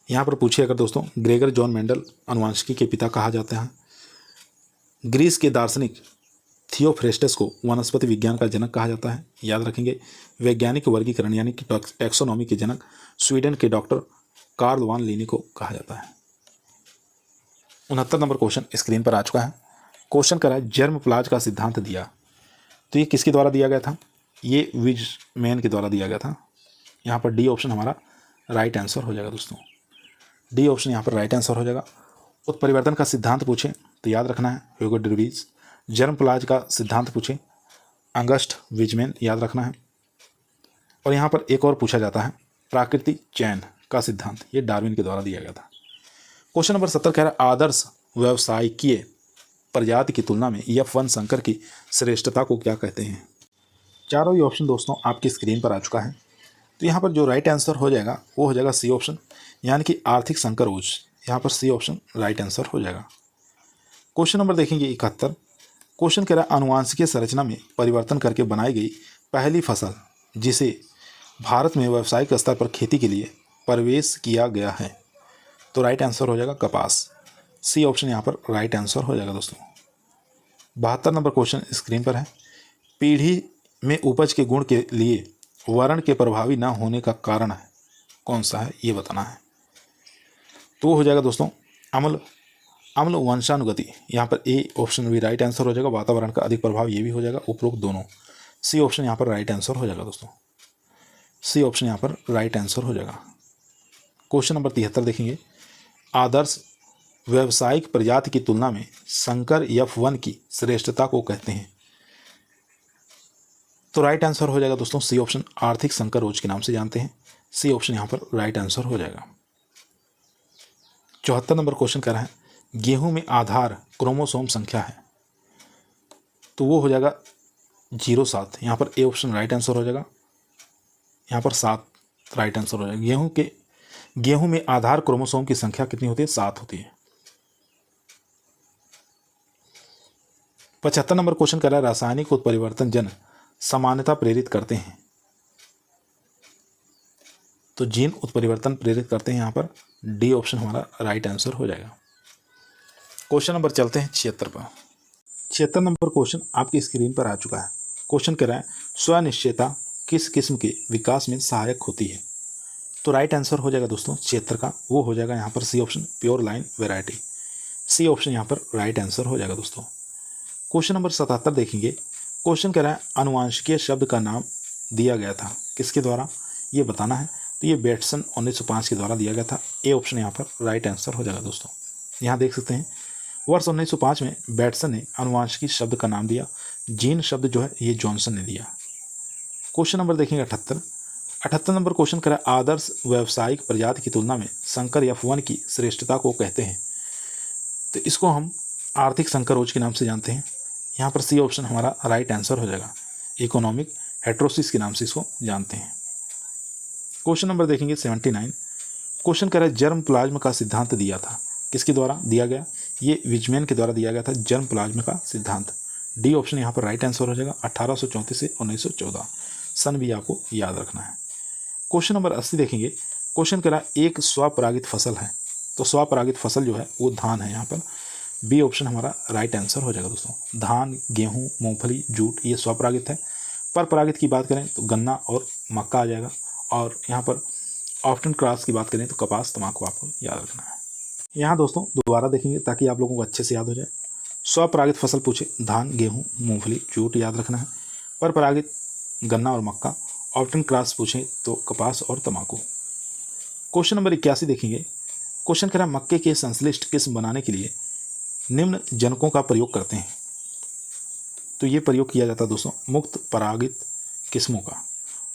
Speaker 1: यहाँ पर पूछिए अगर दोस्तों ग्रेगर जॉन मेंडल अनुवांशिकी के पिता कहा जाता है। ग्रीस के दार्शनिक थियोफ्रेस्टस को वनस्पति विज्ञान का जनक कहा जाता है। याद रखेंगे वैज्ञानिक वर्गीकरण यानी कि टैक्सोनॉमी के जनक स्वीडन के डॉक्टर कार्ल वॉन लिने को कहा जाता है। 69 नंबर क्वेश्चन स्क्रीन पर आ चुका है। क्वेश्चन करा है जर्म प्लाज का सिद्धांत दिया। तो ये किसके द्वारा दिया गया था? ये विजमैन के द्वारा दिया गया था। यहाँ पर डी ऑप्शन हमारा राइट आंसर हो जाएगा दोस्तों। डी ऑप्शन यहाँ पर राइट आंसर हो जाएगा। उत्परिवर्तन का सिद्धांत पूछे तो याद रखना है ह्यूगो डेविस। जर्म प्लाज का सिद्धांत पूछे अगस्ट विजमैन, याद रखना है। और यहाँ पर एक और पूछा जाता है प्राकृतिक चयन का सिद्धांत, ये डार्विन के द्वारा दिया गया था। क्वेश्चन नंबर 70 कह रहा है आदर्श व्यवसायिकीय प्रजाति की तुलना में F1 संकर की श्रेष्ठता को क्या कहते हैं? चारों ही ऑप्शन दोस्तों आपकी स्क्रीन पर आ चुका है। तो यहाँ पर जो राइट आंसर हो जाएगा वो हो जाएगा सी ऑप्शन, यानी कि आर्थिक संकरोज। यहाँ पर सी ऑप्शन राइट आंसर हो जाएगा। क्वेश्चन नंबर देखेंगे 71। क्वेश्चन कह रहा है आनुवांशिकीय संरचना में परिवर्तन करके बनाई गई पहली फसल जिसे भारत में व्यावसायिक स्तर पर खेती के लिए प्रवेश किया गया है। तो राइट आंसर हो जाएगा कपास। सी ऑप्शन यहाँ पर राइट आंसर हो जाएगा दोस्तों। 72 नंबर क्वेश्चन स्क्रीन पर है। पीढ़ी में उपज के गुण के लिए वर्ण के प्रभावी न होने का कारण है कौन सा है, ये बताना है। तो हो जाएगा दोस्तों अम्ल वंशानुगति। यहाँ पर ए ऑप्शन भी राइट आंसर हो जाएगा। वातावरण का अधिक प्रभाव ये भी हो जाएगा, उपरोक्त दोनों। सी ऑप्शन यहाँ पर राइट आंसर हो जाएगा दोस्तों। सी ऑप्शन यहाँ पर राइट आंसर हो जाएगा। क्वेश्चन नंबर 73 देखेंगे आदर्श व्यावसायिक प्रजाति की तुलना में संकर F1 की श्रेष्ठता को कहते हैं। तो राइट आंसर हो जाएगा दोस्तों सी ऑप्शन आर्थिक संकरोज के नाम से जानते हैं। सी ऑप्शन यहाँ पर राइट आंसर हो जाएगा। 74 नंबर क्वेश्चन कर रहा है गेहूं में आधार क्रोमोसोम संख्या है। तो वो हो जाएगा 07। यहाँ पर ए ऑप्शन राइट आंसर हो जाएगा। यहाँ पर 7 राइट आंसर हो जाएगा। गेहूं में आधार क्रोमोसोम की संख्या कितनी होती है? 7 होती है। 75 नंबर क्वेश्चन कर रहा है रासायनिक उत्परिवर्तन जन समानता प्रेरित करते हैं। तो जीन उत्परिवर्तन प्रेरित करते हैं, यहाँ पर डी ऑप्शन हमारा राइट आंसर हो जाएगा। क्वेश्चन नंबर चलते हैं 76 पर। 76 नंबर क्वेश्चन आपकी स्क्रीन पर आ चुका है। क्वेश्चन कह रहा है स्वनिश्चयता किस किस्म के विकास में सहायक होती है? तो राइट आंसर हो जाएगा दोस्तों 76 का, वो हो जाएगा यहाँ पर C option pure line variety. C option यहाँ पर राइट आंसर हो जाएगा दोस्तों। क्वेश्चन नंबर 77 देखेंगे। क्वेश्चन कह रहा है अनुवांशिकीय शब्द का नाम दिया गया था किसके द्वारा, ये बताना है। तो ये बेटसन 1905 के द्वारा दिया गया था। ए ऑप्शन यहाँ पर राइट आंसर हो जाएगा दोस्तों। यहाँ देख सकते हैं वर्ष 1905 में बेटसन ने अनुवांशिकी शब्द का नाम दिया। जीन शब्द जो है ये जॉनसन ने दिया। क्वेश्चन नंबर देखेंगे 78 नंबर क्वेश्चन करा आदर्श व्यावसायिक प्रजाति की तुलना में संकर F1 की श्रेष्ठता को कहते हैं। तो इसको हम आर्थिक संकरोज के नाम से जानते हैं। यहाँ पर सी ऑप्शन हमारा राइट आंसर हो जाएगा। इकोनॉमिक हेट्रोसिस के नाम से इसको जानते हैं। क्वेश्चन नंबर देखेंगे 79। क्वेश्चन कह रहा है जर्म प्लाज्म का सिद्धांत दिया था किसके द्वारा दिया गया? ये विजमैन के द्वारा दिया गया था जर्म प्लाज्म का सिद्धांत। डी ऑप्शन यहाँ पर राइट आंसर हो जाएगा। 1834 से 1914 सन भी आपको याद रखना है। क्वेश्चन नंबर 80 देखेंगे। क्वेश्चन कह रहा है एक स्वपरागित फसल है। तो स्वपरागित फसल जो है वो धान है। यहाँ पर बी ऑप्शन हमारा राइट आंसर हो जाएगा दोस्तों। धान, गेहूं, मूंगफली, जूट ये स्वपरागित है। पर परागित की बात करें तो गन्ना और मक्का आ जाएगा। और यहाँ पर ऑफ्टन क्रॉस की बात करें तो कपास, तंबाकू आपको याद रखना है। यहाँ दोस्तों दोबारा देखेंगे ताकि आप लोगों को अच्छे से याद हो जाए। स्वपरागित फसल पूछे धान, गेहूँ, मूंगफली, जूट याद रखना है। पर परागित गन्ना और मक्का। ऑफ्टन क्रॉस पूछें तो कपास और तंबाकू। क्वेश्चन नंबर 81 देखेंगे। क्वेश्चन कह रहा है मक्के के संश्लिष्ट किस्म बनाने के लिए निम्न जनकों का प्रयोग करते हैं। तो ये प्रयोग किया जाता है दोस्तों मुक्त परागित किस्मों का,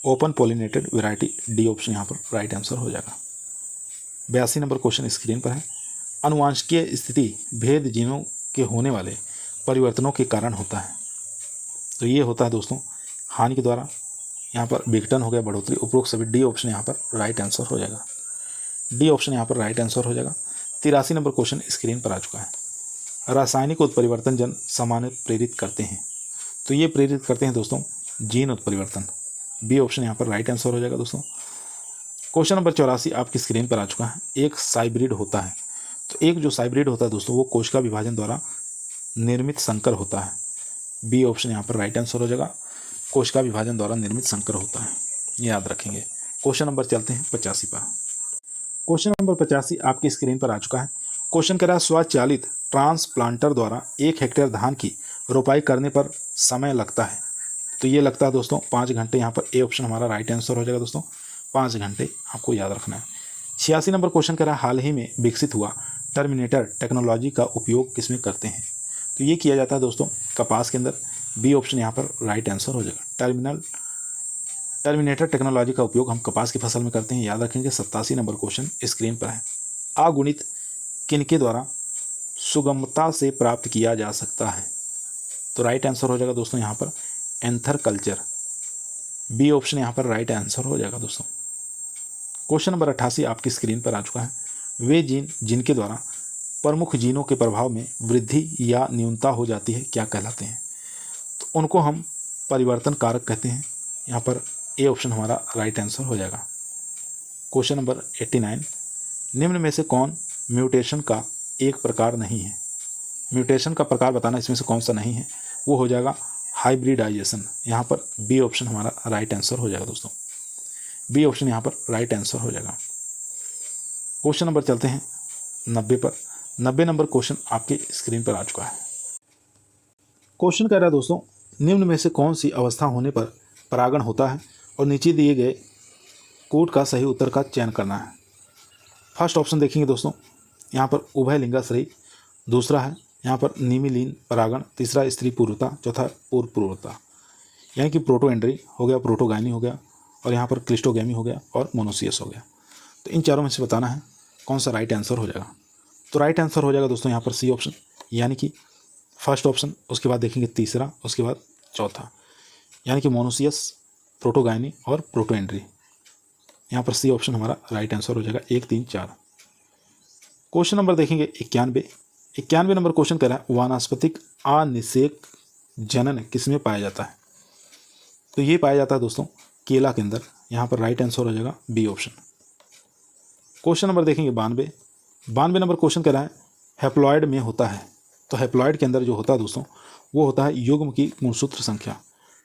Speaker 1: open pollinated variety. D option यहाँ पर राइट आंसर हो जाएगा। 82 नंबर क्वेश्चन स्क्रीन पर है। अनुवांशिकीय स्थिति भेद जीनों के होने वाले परिवर्तनों के कारण होता है। तो ये होता है दोस्तों हानि के द्वारा। यहाँ पर विघटन हो गया, बढ़ोतरी, उपरोक्त सभी। डी ऑप्शन यहाँ पर राइट आंसर हो जाएगा। डी ऑप्शन यहाँ पर राइट आंसर हो जाएगा। 83 नंबर क्वेश्चन स्क्रीन पर आ चुका है। रासायनिक उत्परिवर्तन जन सामान्य प्रेरित करते हैं। तो ये प्रेरित करते हैं दोस्तों जीन उत्परिवर्तन। बी ऑप्शन यहाँ पर राइट आंसर हो जाएगा दोस्तों। क्वेश्चन नंबर 84 आपकी स्क्रीन पर आ चुका है। एक साइब्रिड होता है। तो एक जो साइब्रिड होता है दोस्तों वो कोशिका विभाजन द्वारा निर्मित संकर होता है। बी ऑप्शन यहाँ पर राइट आंसर हो जाएगा। कोशिका विभाजन द्वारा निर्मित संकर होता है, ये याद रखेंगे। क्वेश्चन नंबर चलते हैं 85 पर। क्वेश्चन नंबर 85 आपकी स्क्रीन पर आ चुका है। क्वेश्चन कह रहा है स्वचालित ट्रांसप्लांटर द्वारा 1 हेक्टेयर धान की रोपाई करने पर समय लगता है। तो ये लगता है दोस्तों 5 घंटे। यहाँ पर ए ऑप्शन हमारा राइट आंसर हो जाएगा दोस्तों, 5 घंटे आपको याद रखना है। 86 नंबर क्वेश्चन कह रहा है हाल ही में विकसित हुआ टर्मिनेटर टेक्नोलॉजी का उपयोग किसमें करते हैं। तो ये किया जाता है दोस्तों कपास के अंदर। बी ऑप्शन यहाँ पर राइट आंसर हो जाएगा। टर्मिनेटर टेक्नोलॉजी का उपयोग हम कपास की फसल में करते हैं, याद रखेंगे। 87 नंबर क्वेश्चन स्क्रीन पर है। अगुणित किनके द्वारा सुगमता से प्राप्त किया जा सकता है। तो राइट आंसर हो जाएगा दोस्तों यहाँ पर एंथर कल्चर। बी ऑप्शन यहाँ पर राइट आंसर हो जाएगा दोस्तों। क्वेश्चन नंबर 88 आपकी स्क्रीन पर आ चुका है। वे जीन जिनके द्वारा प्रमुख जीनों के प्रभाव में वृद्धि या न्यूनता हो जाती है क्या कहलाते हैं। तो उनको हम परिवर्तन कारक कहते हैं। यहाँ पर ए ऑप्शन हमारा राइट आंसर हो जाएगा। क्वेश्चन नंबर 89 निम्न में से कौन म्यूटेशन का एक प्रकार नहीं है। म्यूटेशन का प्रकार बताना इसमें से कौन सा नहीं है, वो हो जाएगा हाइब्रिडाइजेशन। यहाँ पर बी ऑप्शन हमारा राइट आंसर हो जाएगा दोस्तों। बी ऑप्शन यहाँ पर राइट आंसर हो जाएगा। क्वेश्चन नंबर चलते हैं 90 पर। 90 नंबर क्वेश्चन आपके स्क्रीन पर आ चुका है। क्वेश्चन कह रहा है दोस्तों निम्न में से कौन सी अवस्था होने पर परागण होता है और नीचे दिए गए कोड का सही उत्तर का चयन करना है। फर्स्ट ऑप्शन देखेंगे दोस्तों, यहाँ पर उभय लिंगाश्रयी। दूसरा है यहाँ पर निमिलीन परागण। तीसरा स्त्री पूर्वता। चौथा पूर्व पूर्वता, यानी कि प्रोटोएंड्री हो गया, प्रोटोगाइनी हो गया, और यहाँ पर क्लिस्टोगैमी हो गया और मोनोसियस हो गया। तो इन चारों में से बताना है कौन सा राइट आंसर हो जाएगा। तो राइट आंसर हो जाएगा दोस्तों यहाँ पर सी ऑप्शन, यानी कि फर्स्ट ऑप्शन, उसके बाद देखेंगे तीसरा, उसके बाद चौथा, यानी कि मोनोसियस, प्रोटोगाइनी और प्रोटोएंड्री। यहाँ पर सी ऑप्शन हमारा राइट आंसर हो जाएगा 1, 3, 4। क्वेश्चन नंबर देखेंगे 91 नंबर क्वेश्चन कह रहा है वानस्पतिक अनिषेक जनन किसमें पाया जाता है। तो ये पाया जाता है दोस्तों केला के अंदर। यहाँ पर राइट आंसर हो जाएगा बी ऑप्शन। क्वेश्चन नंबर देखेंगे 92 नंबर क्वेश्चन कह रहा है हैप्लॉइड में होता है। तो हैप्लॉइड के अंदर जो होता है दोस्तों वो होता है युग्म की गुणसूत्र संख्या।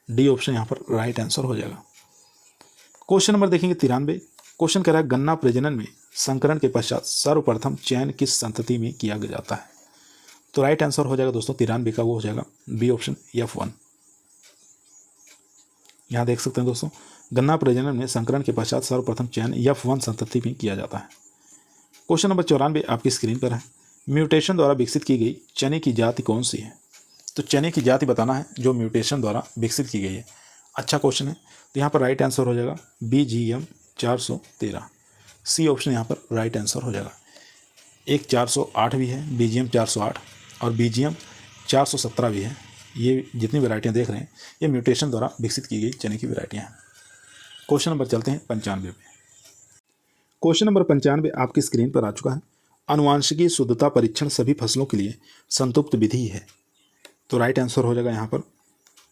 Speaker 1: डी ऑप्शन यहाँ पर राइट आंसर हो जाएगा। क्वेश्चन नंबर देखेंगे 93। क्वेश्चन कह रहा है गन्ना प्रजनन में संकरण के पश्चात सर्वप्रथम चयन किस संतति में किया जाता है। तो राइट आंसर हो जाएगा दोस्तों 93 का, वो हो जाएगा बी ऑप्शन F1। यहाँ देख सकते हैं दोस्तों गन्ना प्रजनन में संकरण के पश्चात सर्वप्रथम चयन F1 संतति में किया जाता है। क्वेश्चन नंबर 94 आपकी स्क्रीन पर है। म्यूटेशन द्वारा विकसित की गई चने की जाति कौन सी है। तो चने की जाति बताना है जो म्यूटेशन द्वारा विकसित की गई है। अच्छा क्वेश्चन है। तो यहाँ पर राइट आंसर हो जाएगा BGM 413। सी ऑप्शन यहाँ पर राइट आंसर हो जाएगा। एक 408 भी है, BGM 408 और BGM 417 भी है। ये जितनी वैरायटियाँ देख रहे हैं ये म्यूटेशन द्वारा विकसित की गई चने की वैरायटियाँ हैं। क्वेश्चन नंबर चलते हैं 95 पे। क्वेश्चन नंबर 95 आपकी स्क्रीन पर आ चुका है। आनुवांशिकी शुद्धता परीक्षण सभी फसलों के लिए संतुप्त विधि है। तो राइट आंसर हो जाएगा यहाँ पर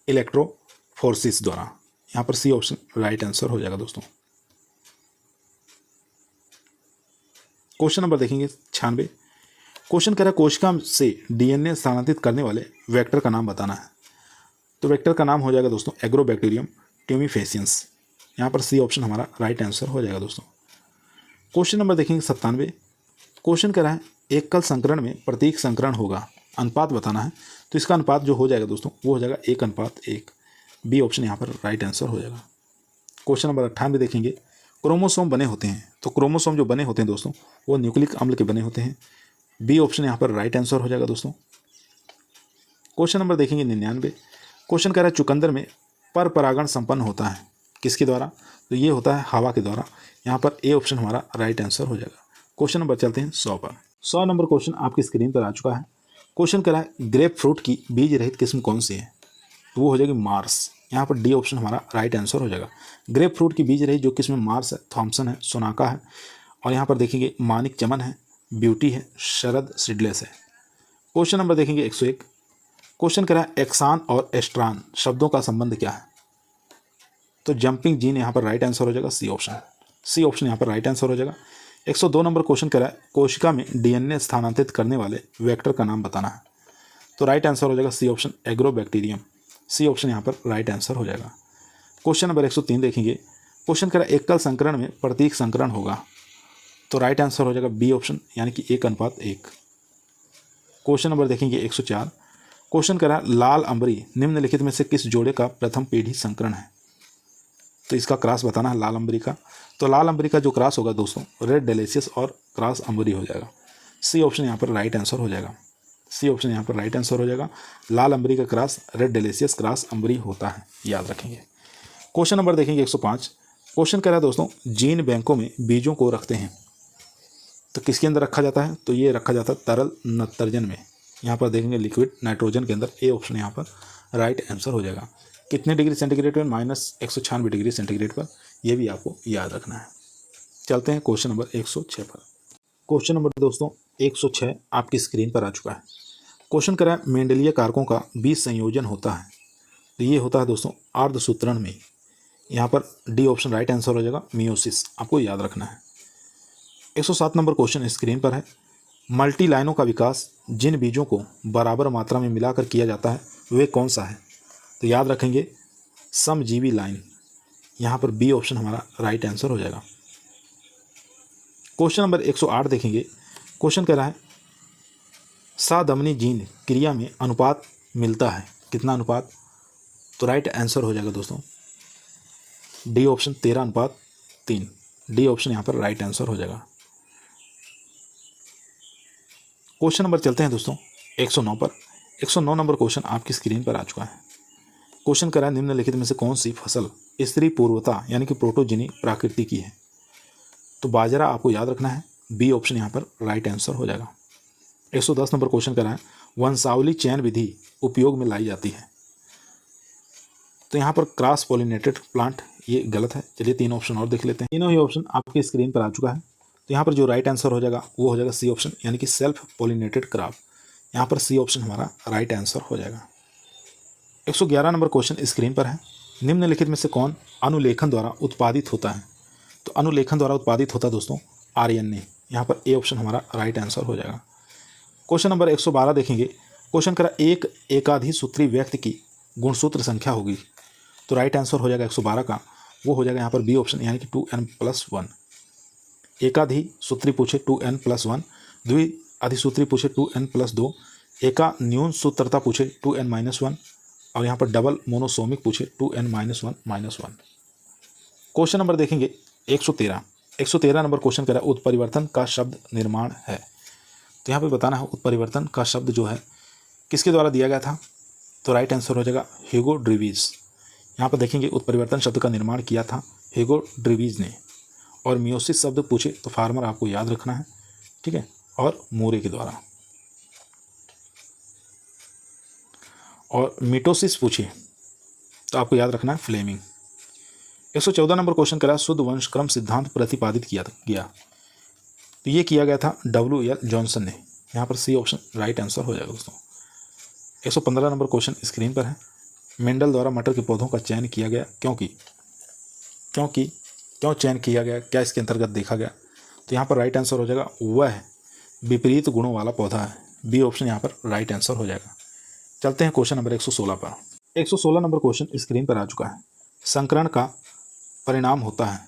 Speaker 1: इलेक्ट्रोफोरेसिस द्वारा। यहाँ पर सी ऑप्शन राइट आंसर हो जाएगा दोस्तों। क्वेश्चन नंबर देखेंगे 96। क्वेश्चन कह रहा है कोशिका से DNA स्थानांतरित करने वाले वेक्टर का नाम बताना है। तो वेक्टर का नाम हो जाएगा दोस्तों एग्रोबैक्टीरियम ट्यूमिफेसियंस। यहाँ पर सी ऑप्शन हमारा राइट आंसर हो जाएगा दोस्तों। क्वेश्चन नंबर देखेंगे 97। क्वेश्चन कह रहा है एकल संकरण में प्रतीक संकरण होगा, अनुपात बताना है। तो इसका अनुपात जो हो जाएगा दोस्तों वो हो जाएगा 1:1। बी ऑप्शन यहाँ पर राइट आंसर हो जाएगा। क्वेश्चन नंबर 98 देखेंगे क्रोमोसोम बने होते हैं। तो क्रोमोसोम जो बने होते हैं दोस्तों वो न्यूक्लिक अम्ल के बने होते हैं। बी ऑप्शन यहाँ पर राइट आंसर हो जाएगा दोस्तों। क्वेश्चन नंबर देखेंगे 99। क्वेश्चन कह रहा है चुकंदर में पर परागण संपन्न होता है किसके द्वारा। तो ये होता है हवा के द्वारा। यहाँ पर ए ऑप्शन हमारा राइट आंसर हो जाएगा। क्वेश्चन नंबर चलते हैं 100 पर। 100 नंबर क्वेश्चन आपकी स्क्रीन पर आ चुका है। क्वेश्चन कह रहा है ग्रेप फ्रूट की बीज रहित किस्म कौन सी है। तो वो हो जाएगी मार्स। यहाँ पर डी ऑप्शन हमारा राइट आंसर हो जाएगा। ग्रेप फ्रूट की बीज रहित जो किस्म मार्स है, थॉमसन है, सोनाका है, और यहाँ पर देखेंगे मानिक चमन है, ब्यूटी है, शरद सीडलेस है। क्वेश्चन नंबर देखेंगे 101। क्वेश्चन कह रहा है एक्सान और एस्ट्रान शब्दों का संबंध क्या है। तो जंपिंग जीन यहाँ पर राइट आंसर हो जाएगा सी ऑप्शन। सी ऑप्शन यहाँ पर राइट आंसर हो जाएगा। 102 नंबर क्वेश्चन कह रहा है कोशिका में DNA स्थानांतरित करने वाले वेक्टर का नाम बताना है। तो राइट आंसर हो जाएगा C option Agrobacterium. C option यहाँ पर राइट आंसर हो जाएगा। क्वेश्चन नंबर 103 देखेंगे। क्वेश्चन कह रहा है एकल संकरण में प्रतीक संकरण होगा। तो राइट आंसर हो जाएगा बी ऑप्शन, यानी कि 1:1। क्वेश्चन नंबर देखेंगे 104। क्वेश्चन कह रहा है लाल अंबरी निम्नलिखित में से किस जोड़े का प्रथम पीढ़ी संकरण है। तो इसका क्रॉस बताना है लाल अंबरी का। तो लाल अंबरी का जो क्रॉस होगा दोस्तों रेड डेलिशियस और क्रॉस अंबरी हो जाएगा। सी ऑप्शन यहाँ पर राइट आंसर हो जाएगा। सी ऑप्शन यहाँ पर राइट आंसर हो जाएगा। लाल अंबरी का क्रॉस रेड डेलिशियस क्रॉस अंबरी होता है, याद रखेंगे। क्वेश्चन नंबर देखेंगे 105। क्वेश्चन कह रहा है दोस्तों जीन बैंकों में बीजों को रखते हैं तो किसके अंदर रखा जाता है। तो ये रखा जाता है तरल नत्रजन में। यहाँ पर देखेंगे लिक्विड नाइट्रोजन के अंदर। ए ऑप्शन यहाँ पर राइट आंसर हो जाएगा। कितने डिग्री सेंटीग्रेड पर, -196 डिग्री सेंटीग्रेड पर, यह भी आपको याद रखना है। चलते हैं क्वेश्चन नंबर 106 पर। क्वेश्चन नंबर दोस्तों 106 आपकी स्क्रीन पर आ चुका है। क्वेश्चन करा है मेंडलीय कारकों का बीज संयोजन होता है। तो ये होता है दोस्तों अर्धसूत्रण में। यहाँ पर डी ऑप्शन राइट आंसर हो जाएगा, मियोसिस, आपको याद रखना है। 107 नंबर क्वेश्चन स्क्रीन पर है। मल्टी लाइनों का विकास जिन बीजों को बराबर मात्रा में मिलाकर किया जाता है वे कौन सा है। तो याद रखेंगे समजीवी लाइन। यहाँ पर बी ऑप्शन हमारा राइट आंसर हो जाएगा। क्वेश्चन नंबर 108 देखेंगे। क्वेश्चन कह रहा है सादमनी जीन क्रिया में अनुपात मिलता है, कितना अनुपात। तो राइट आंसर हो जाएगा दोस्तों डी ऑप्शन 13:3। डी ऑप्शन यहाँ पर राइट आंसर हो जाएगा। क्वेश्चन नंबर चलते हैं दोस्तों 109 पर। 109 नंबर क्वेश्चन आपकी स्क्रीन पर आ चुका है। क्वेश्चन करा निम्नलिखित में से कौन सी फसल स्त्री पूर्वता यानी कि प्रोटोजिनी प्रकृति की है। तो बाजरा आपको याद रखना है। बी ऑप्शन यहाँ पर राइट आंसर हो जाएगा। 110 नंबर क्वेश्चन करा है वंशावली चयन विधि उपयोग में लाई जाती है। तो यहाँ पर क्रॉस पॉलिनेटेड प्लांट, ये गलत है। चलिए 3 ऑप्शन और देख लेते हैं। तीनों ही ऑप्शन आपकी स्क्रीन पर आ चुका है। तो यहाँ पर जो राइट आंसर हो जाएगा वो हो जाएगा सी ऑप्शन यानी कि सेल्फ पॉलिनेटेड क्रॉप। यहाँ पर सी ऑप्शन हमारा राइट आंसर हो जाएगा। 111 नंबर क्वेश्चन स्क्रीन पर है। निम्नलिखित में से कौन अनुलेखन द्वारा उत्पादित होता है। तो अनुलेखन द्वारा उत्पादित होता है दोस्तों आरएनए। यहाँ पर ए ऑप्शन हमारा राइट आंसर हो जाएगा। क्वेश्चन नंबर 112 देखेंगे। क्वेश्चन करा एक एकाधिसूत्री व्यक्ति की गुणसूत्र संख्या होगी। तो राइट आंसर हो जाएगा 112 का, वो हो जाएगा यहाँ पर बी ऑप्शन यानी कि 2n+1। एकाधिसूत्री पूछे 2n+1, द्विअधिसूत्री पूछे 2n+2, एका न्यून सूत्रता पूछे 2n-1 और यहाँ पर डबल मोनोसोमिक पूछे 2n-1-1। क्वेश्चन नंबर देखेंगे 113। 113 नंबर क्वेश्चन कह रहा है उत्परिवर्तन का शब्द निर्माण है। तो यहाँ पे बताना है उत्परिवर्तन का शब्द जो है किसके द्वारा दिया गया था। तो राइट आंसर हो जाएगा ह्यूगो ड्रीवीज। यहाँ पर देखेंगे उत्परिवर्तन शब्द का निर्माण किया था ह्यूगो ड्रीवीज ने। और मियोसिस शब्द पूछे तो फार्मर आपको याद रखना है, ठीक है, और मूरे के द्वारा। और मिटोसिस पूछे तो आपको याद रखना है फ्लेमिंग। 114 नंबर क्वेश्चन करा शुद्ध वंशक्रम सिद्धांत प्रतिपादित किया गया। तो ये किया गया था W.L. जॉनसन ने। यहाँ पर सी ऑप्शन राइट आंसर हो जाएगा दोस्तों। 115 नंबर क्वेश्चन स्क्रीन पर है। मेंडल द्वारा मटर के पौधों का चयन किया गया क्यों चयन किया गया, क्या इसके अंतर्गत देखा गया। तो यहाँ पर राइट आंसर हो जाएगा वह विपरीत गुणों वाला पौधा है। बी ऑप्शन यहाँ पर राइट आंसर हो जाएगा। चलते हैं क्वेश्चन नंबर 116 पर। 116 नंबर क्वेश्चन स्क्रीन पर आ चुका है। संकरण का परिणाम होता है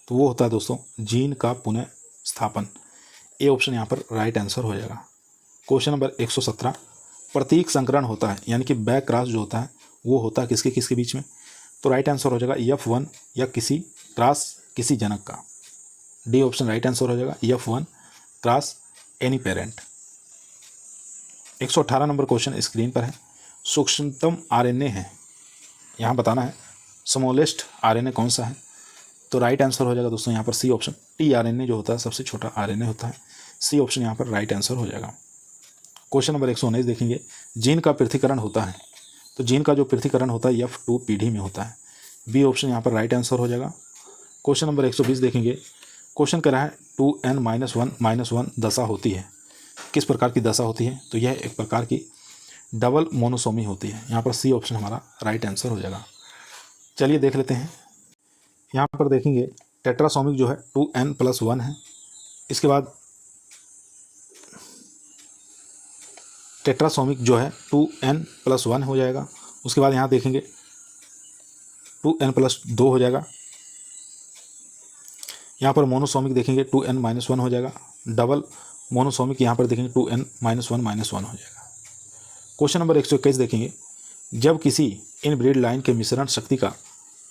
Speaker 1: तो वो होता है दोस्तों जीन का पुनः स्थापन। ए ऑप्शन यहाँ पर राइट आंसर हो जाएगा। क्वेश्चन नंबर 117 प्रतीक संकरण होता है यानी कि बैक क्रॉस जो होता है वो होता है किसके बीच में। तो राइट आंसर हो जाएगा F1 या किसी क्रॉस किसी जनक का। डी ऑप्शन राइट आंसर हो जाएगा F1 cross any parent. 118 number question screen पर है। सूक्ष्मतम आरएनए है, यहाँ बताना है स्मॉलेस्ट आरएनए कौन सा है। तो राइट आंसर हो जाएगा दोस्तों यहाँ पर सी ऑप्शन टीआरएनए जो होता है सबसे छोटा आरएनए होता है। सी ऑप्शन यहाँ पर राइट आंसर हो जाएगा। क्वेश्चन नंबर 119 देखेंगे। जीन का पृथक्करण होता है तो जीन का जो पृथक्करण होता है F2 पीढ़ी में होता है। बी ऑप्शन यहाँ पर राइट आंसर हो जाएगा। क्वेश्चन नंबर 120 देखेंगे। क्वेश्चन कह रहा है 2n-1-1 दशा होती है, किस प्रकार की दशा होती है। तो यह एक प्रकार की डबल मोनोसोमी होती है। यहाँ पर सी ऑप्शन हमारा राइट आंसर हो जाएगा। चलिए देख लेते हैं। यहाँ पर देखेंगे टेट्रासोमिक जो है 2n+1 है। इसके बाद टेट्रासोमिक जो है 2n+1 हो जाएगा। उसके बाद यहाँ देखेंगे 2n+2 हो जाएगा। यहाँ पर मोनोसोमिक देखेंगे 2n-1 हो जाएगा। डबल मोनोसोमिक यहाँ पर देखेंगे 2n-1 हो जाएगा। क्वेश्चन नंबर 121 देखेंगे, जब किसी इनब्रीड लाइन के मिश्रण शक्ति का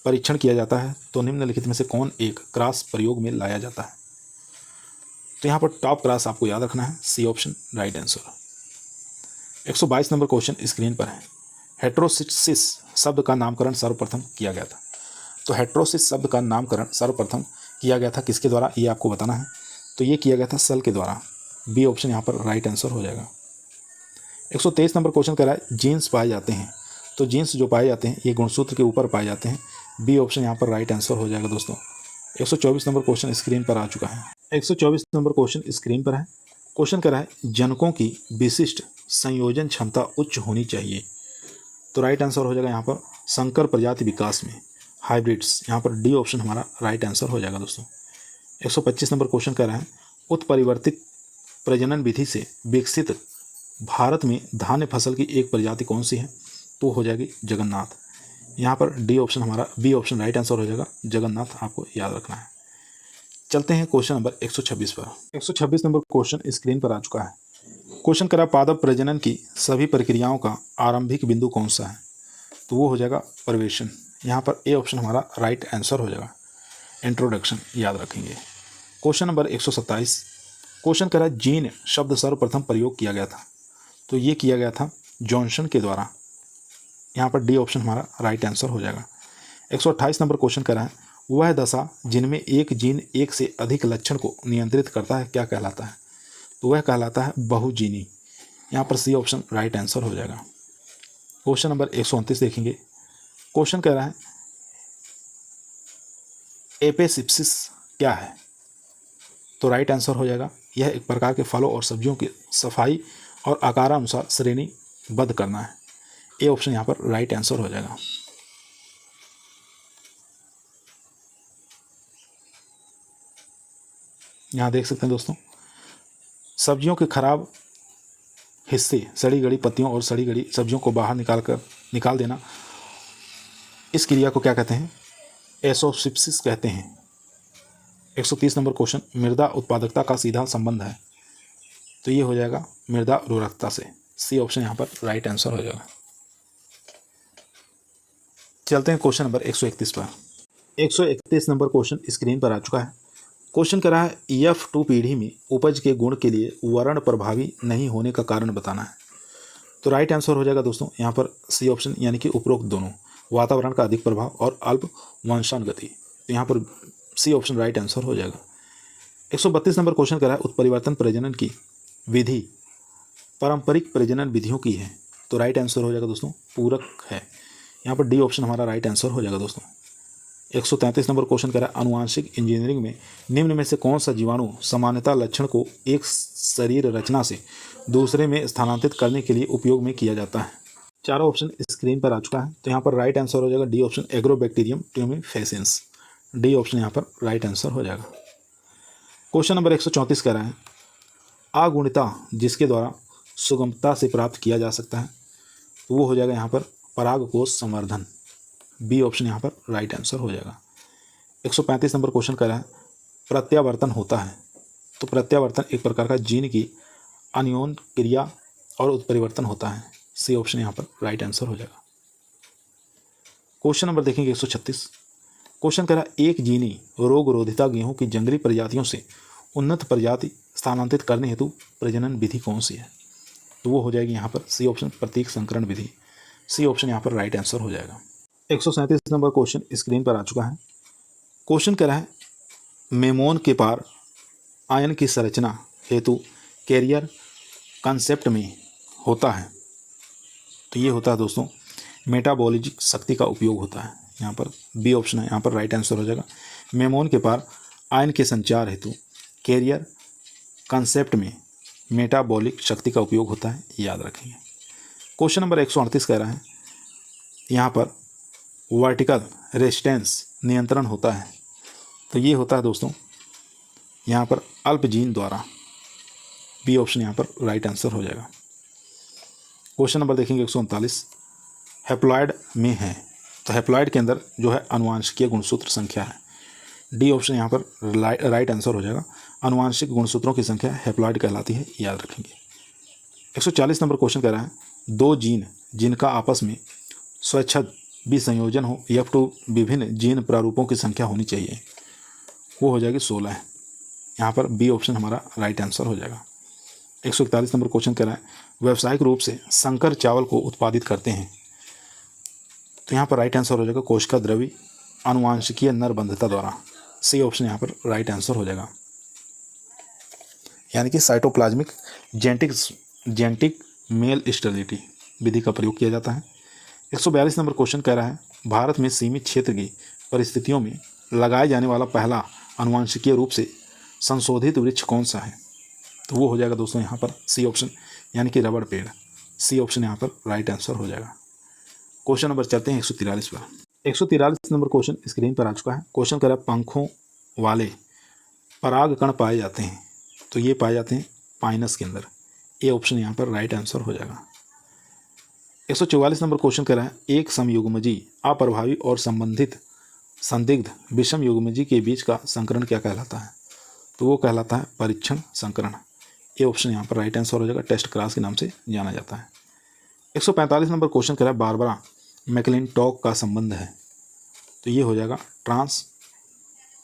Speaker 1: परीक्षण किया जाता है तो निम्नलिखित में से कौन एक क्रॉस प्रयोग में लाया जाता है। तो यहाँ पर टॉप क्रॉस आपको याद रखना है, C option right answer. 122 number question screen पर है, हेट्रोसिस शब्द का नामकरण सर्वप्रथम किया गया था। तो हेट्रोसिस शब्द का नामकरण सर्वप्रथम किया गया था किसके द्वारा, ये आपको बताना है। तो ये किया गया था सल के द्वारा, बी ऑप्शन यहाँ पर राइट आंसर हो जाएगा। 123 नंबर क्वेश्चन कह रहा है, जीन्स पाए जाते हैं। तो जीन्स जो पाए जाते हैं ये गुणसूत्र के ऊपर पाए जाते हैं, बी ऑप्शन यहाँ पर राइट आंसर हो जाएगा दोस्तों। 124 नंबर क्वेश्चन स्क्रीन पर आ चुका है। 124 नंबर क्वेश्चन स्क्रीन पर है। क्वेश्चन कह रहा है, जनकों की विशिष्ट संयोजन क्षमता उच्च होनी चाहिए। तो राइट आंसर हो जाएगा यहाँ पर संकर प्रजाति विकास में, हाइब्रिड्स, यहाँ पर डी ऑप्शन हमारा राइट आंसर हो जाएगा दोस्तों। 125 नंबर क्वेश्चन कह रहा है, उत्परिवर्तित प्रजनन विधि से विकसित भारत में धान्य फसल की एक प्रजाति कौन सी है। तो हो जाएगी जगन्नाथ, यहाँ पर डी ऑप्शन हमारा, बी ऑप्शन राइट आंसर हो जाएगा, जगन्नाथ आपको याद रखना है। चलते हैं क्वेश्चन नंबर 126 पर। 126 नंबर क्वेश्चन स्क्रीन पर आ चुका है। क्वेश्चन करा, पादप प्रजनन की सभी प्रक्रियाओं का आरंभिक बिंदु कौन सा है। तो वो हो जाएगा परिवेशन, यहाँ पर ए ऑप्शन हमारा राइट आंसर हो जाएगा, इंट्रोडक्शन याद रखेंगे। क्वेश्चन नंबर 127, क्वेश्चन करा, जीन शब्द सर्वप्रथम प्रयोग किया गया था। तो ये किया गया था जॉनसन के द्वारा, यहाँ पर डी ऑप्शन हमारा राइट आंसर हो जाएगा। 128 नंबर क्वेश्चन करा है, वह दशा जिनमें एक जीन एक से अधिक लक्षण को नियंत्रित करता है क्या कहलाता है। तो वह कहलाता है बहुजीनी, यहाँ पर सी ऑप्शन राइट आंसर हो जाएगा। क्वेश्चन नंबर 129 देखेंगे। क्वेश्चन कह रहा है, एपेसिप्सिस क्या है। तो राइट आंसर हो जाएगा, यह एक प्रकार के फलों और सब्जियों की सफाई और आकारानुसार श्रेणीबद्ध करना है, ए ऑप्शन यहाँ पर राइट आंसर हो जाएगा। यहाँ देख सकते हैं दोस्तों, सब्जियों के खराब हिस्से, सड़ी गली पत्तियों और सड़ी गली सब्जियों को बाहर निकाल देना, इस क्रिया को क्या कहते हैं, एसोसिप्सिस कहते हैं। 130 नंबर क्वेश्चन, मृदा उत्पादकता का सीधा संबंध है। तो ये हो जाएगा मृदा उर्वरकता से, सी ऑप्शन यहाँ पर राइट आंसर हो जाएगा। चलते हैं क्वेश्चन नंबर 131 पर। 131 नंबर क्वेश्चन स्क्रीन पर आ चुका है। क्वेश्चन करा है, F2 पीढ़ी में उपज के गुण के लिए वर्ण प्रभावी नहीं होने का कारण बताना है। तो राइट आंसर हो जाएगा दोस्तों यहाँ पर सी ऑप्शन, यानी कि उपरोक्त दोनों, वातावरण का अधिक प्रभाव और अल्प वंशानुगति। तो यहाँ पर सी ऑप्शन राइट आंसर हो जाएगा। 132 नंबर क्वेश्चन करा है, उत्परिवर्तन प्रजनन की विधि पारंपरिक प्रजनन विधियों की है। तो राइट आंसर हो जाएगा दोस्तों पूरक है, यहाँ पर डी ऑप्शन हमारा राइट आंसर हो जाएगा दोस्तों। 133 नंबर क्वेश्चन कह रहा है, आनुवांशिक इंजीनियरिंग में निम्न में से कौन सा जीवाणु सामान्यतः लक्षण को एक शरीर रचना से दूसरे में स्थानांतरित करने के लिए उपयोग में किया जाता है। चारों ऑप्शन स्क्रीन पर आ चुका है। तो यहाँ पर राइट आंसर हो जाएगा D option, agrobacterium tumefaciens, D option यहाँ पर राइट आंसर हो जाएगा। क्वेश्चन नंबर 134 कह रहा है, अगुणिता जिसके द्वारा सुगमता से प्राप्त किया जा सकता है। तो वो हो जाएगा यहाँ पर परागकोश संवर्धन, बी ऑप्शन यहाँ पर राइट आंसर हो जाएगा। 135 नंबर क्वेश्चन कर रहा है, प्रत्यावर्तन होता है। तो प्रत्यावर्तन एक प्रकार का जीन की अनियन क्रिया और उत्परिवर्तन होता है, सी ऑप्शन यहाँ पर राइट आंसर हो जाएगा। क्वेश्चन नंबर देखेंगे 136। क्वेश्चन कर रहा है, एक जीनी रोगरोधिता गेहूं की जंगली प्रजातियों से उन्नत प्रजाति स्थानांतरित करने हेतु प्रजनन विधि कौन सी है। तो वो हो जाएगी यहाँ पर सी ऑप्शन, प्रतीक संकरण विधि, सी ऑप्शन यहाँ पर राइट आंसर हो जाएगा। 137 नंबर क्वेश्चन स्क्रीन पर आ चुका है। क्वेश्चन कह रहा है, मेमोन के पार आयन की संरचना हेतु कैरियर कॉन्सेप्ट में होता है। तो ये होता है दोस्तों मेटाबॉलिक शक्ति का उपयोग होता है, यहाँ पर बी ऑप्शन है, यहाँ पर राइट आंसर हो जाएगा। मेमोन के पार आयन के संचार हेतु कैरियर कॉन्सेप्ट में मेटाबॉलिक शक्ति का उपयोग होता है, याद रखेंगे। क्वेश्चन नंबर 138 कह रहा है, यहाँ पर वर्टिकल रेजिस्टेंस नियंत्रण होता है। तो ये होता है दोस्तों यहाँ पर अल्प जीन द्वारा, बी ऑप्शन यहाँ पर राइट आंसर हो जाएगा। क्वेश्चन नंबर देखेंगे 139, हैप्लॉइड में है। तो हैप्लॉइड के अंदर जो है अनुवांशिकीय गुणसूत्र संख्या है, डी ऑप्शन यहाँ पर राइट आंसर हो जाएगा। आनुवांशिक गुणसूत्रों की संख्या हैप्लॉइड कहलाती है, याद रखेंगे। 140 नंबर क्वेश्चन कह रहा है, दो जीन जिनका आपस में स्वच्छंद विसंयोजन हो F2 विभिन्न जीन प्रारूपों की संख्या होनी चाहिए, वो हो जाएगी 16 है। यहाँ पर बी ऑप्शन हमारा राइट आंसर हो जाएगा। 141 नंबर क्वेश्चन कह रहा है, व्यावसायिक रूप से संकर चावल को उत्पादित करते हैं, तो यहाँ पर राइट आंसर हो जाएगा कोशिका द्रव्य आनुवांशिकीय नरबंधता द्वारा। सी ऑप्शन यहाँ पर राइट आंसर हो जाएगा, यानी कि साइटोप्लाज्मिक जेनेटिक मेल स्टेरिलिटी विधि का प्रयोग किया जाता है। 142 नंबर क्वेश्चन कह रहा है, भारत में सीमित क्षेत्र की परिस्थितियों में लगाए जाने वाला पहला आनुवांशिकीय रूप से संशोधित वृक्ष कौन सा है, तो वो हो जाएगा दोस्तों यहाँ पर सी ऑप्शन, यानी कि रबड़ पेड़। सी ऑप्शन यहाँ पर राइट आंसर हो जाएगा। क्वेश्चन नंबर चलते हैं 143 पर। 143 नंबर क्वेश्चन स्क्रीन पर आ चुका है। क्वेश्चन कह रहा है, पंखों वाले पराग कण पाए जाते हैं, तो ये पाए जाते हैं पाइनस के अंदर। ए ऑप्शन यहाँ पर राइट आंसर हो जाएगा। 144 नंबर क्वेश्चन कह रहा है, एक समयुग्मजी अप्रभावी और संबंधित संदिग्ध विषम युग्मजी के बीच का संकरण क्या कहलाता है, तो वो कहलाता है परीक्षण संकरण। ए ऑप्शन यहाँ पर राइट आंसर हो जाएगा, टेस्ट क्रॉस के नाम से जाना जाता है। 145 नंबर क्वेश्चन कह रहा है, बारबरा मैकलिंटॉक का संबंध है, तो ये हो जाएगा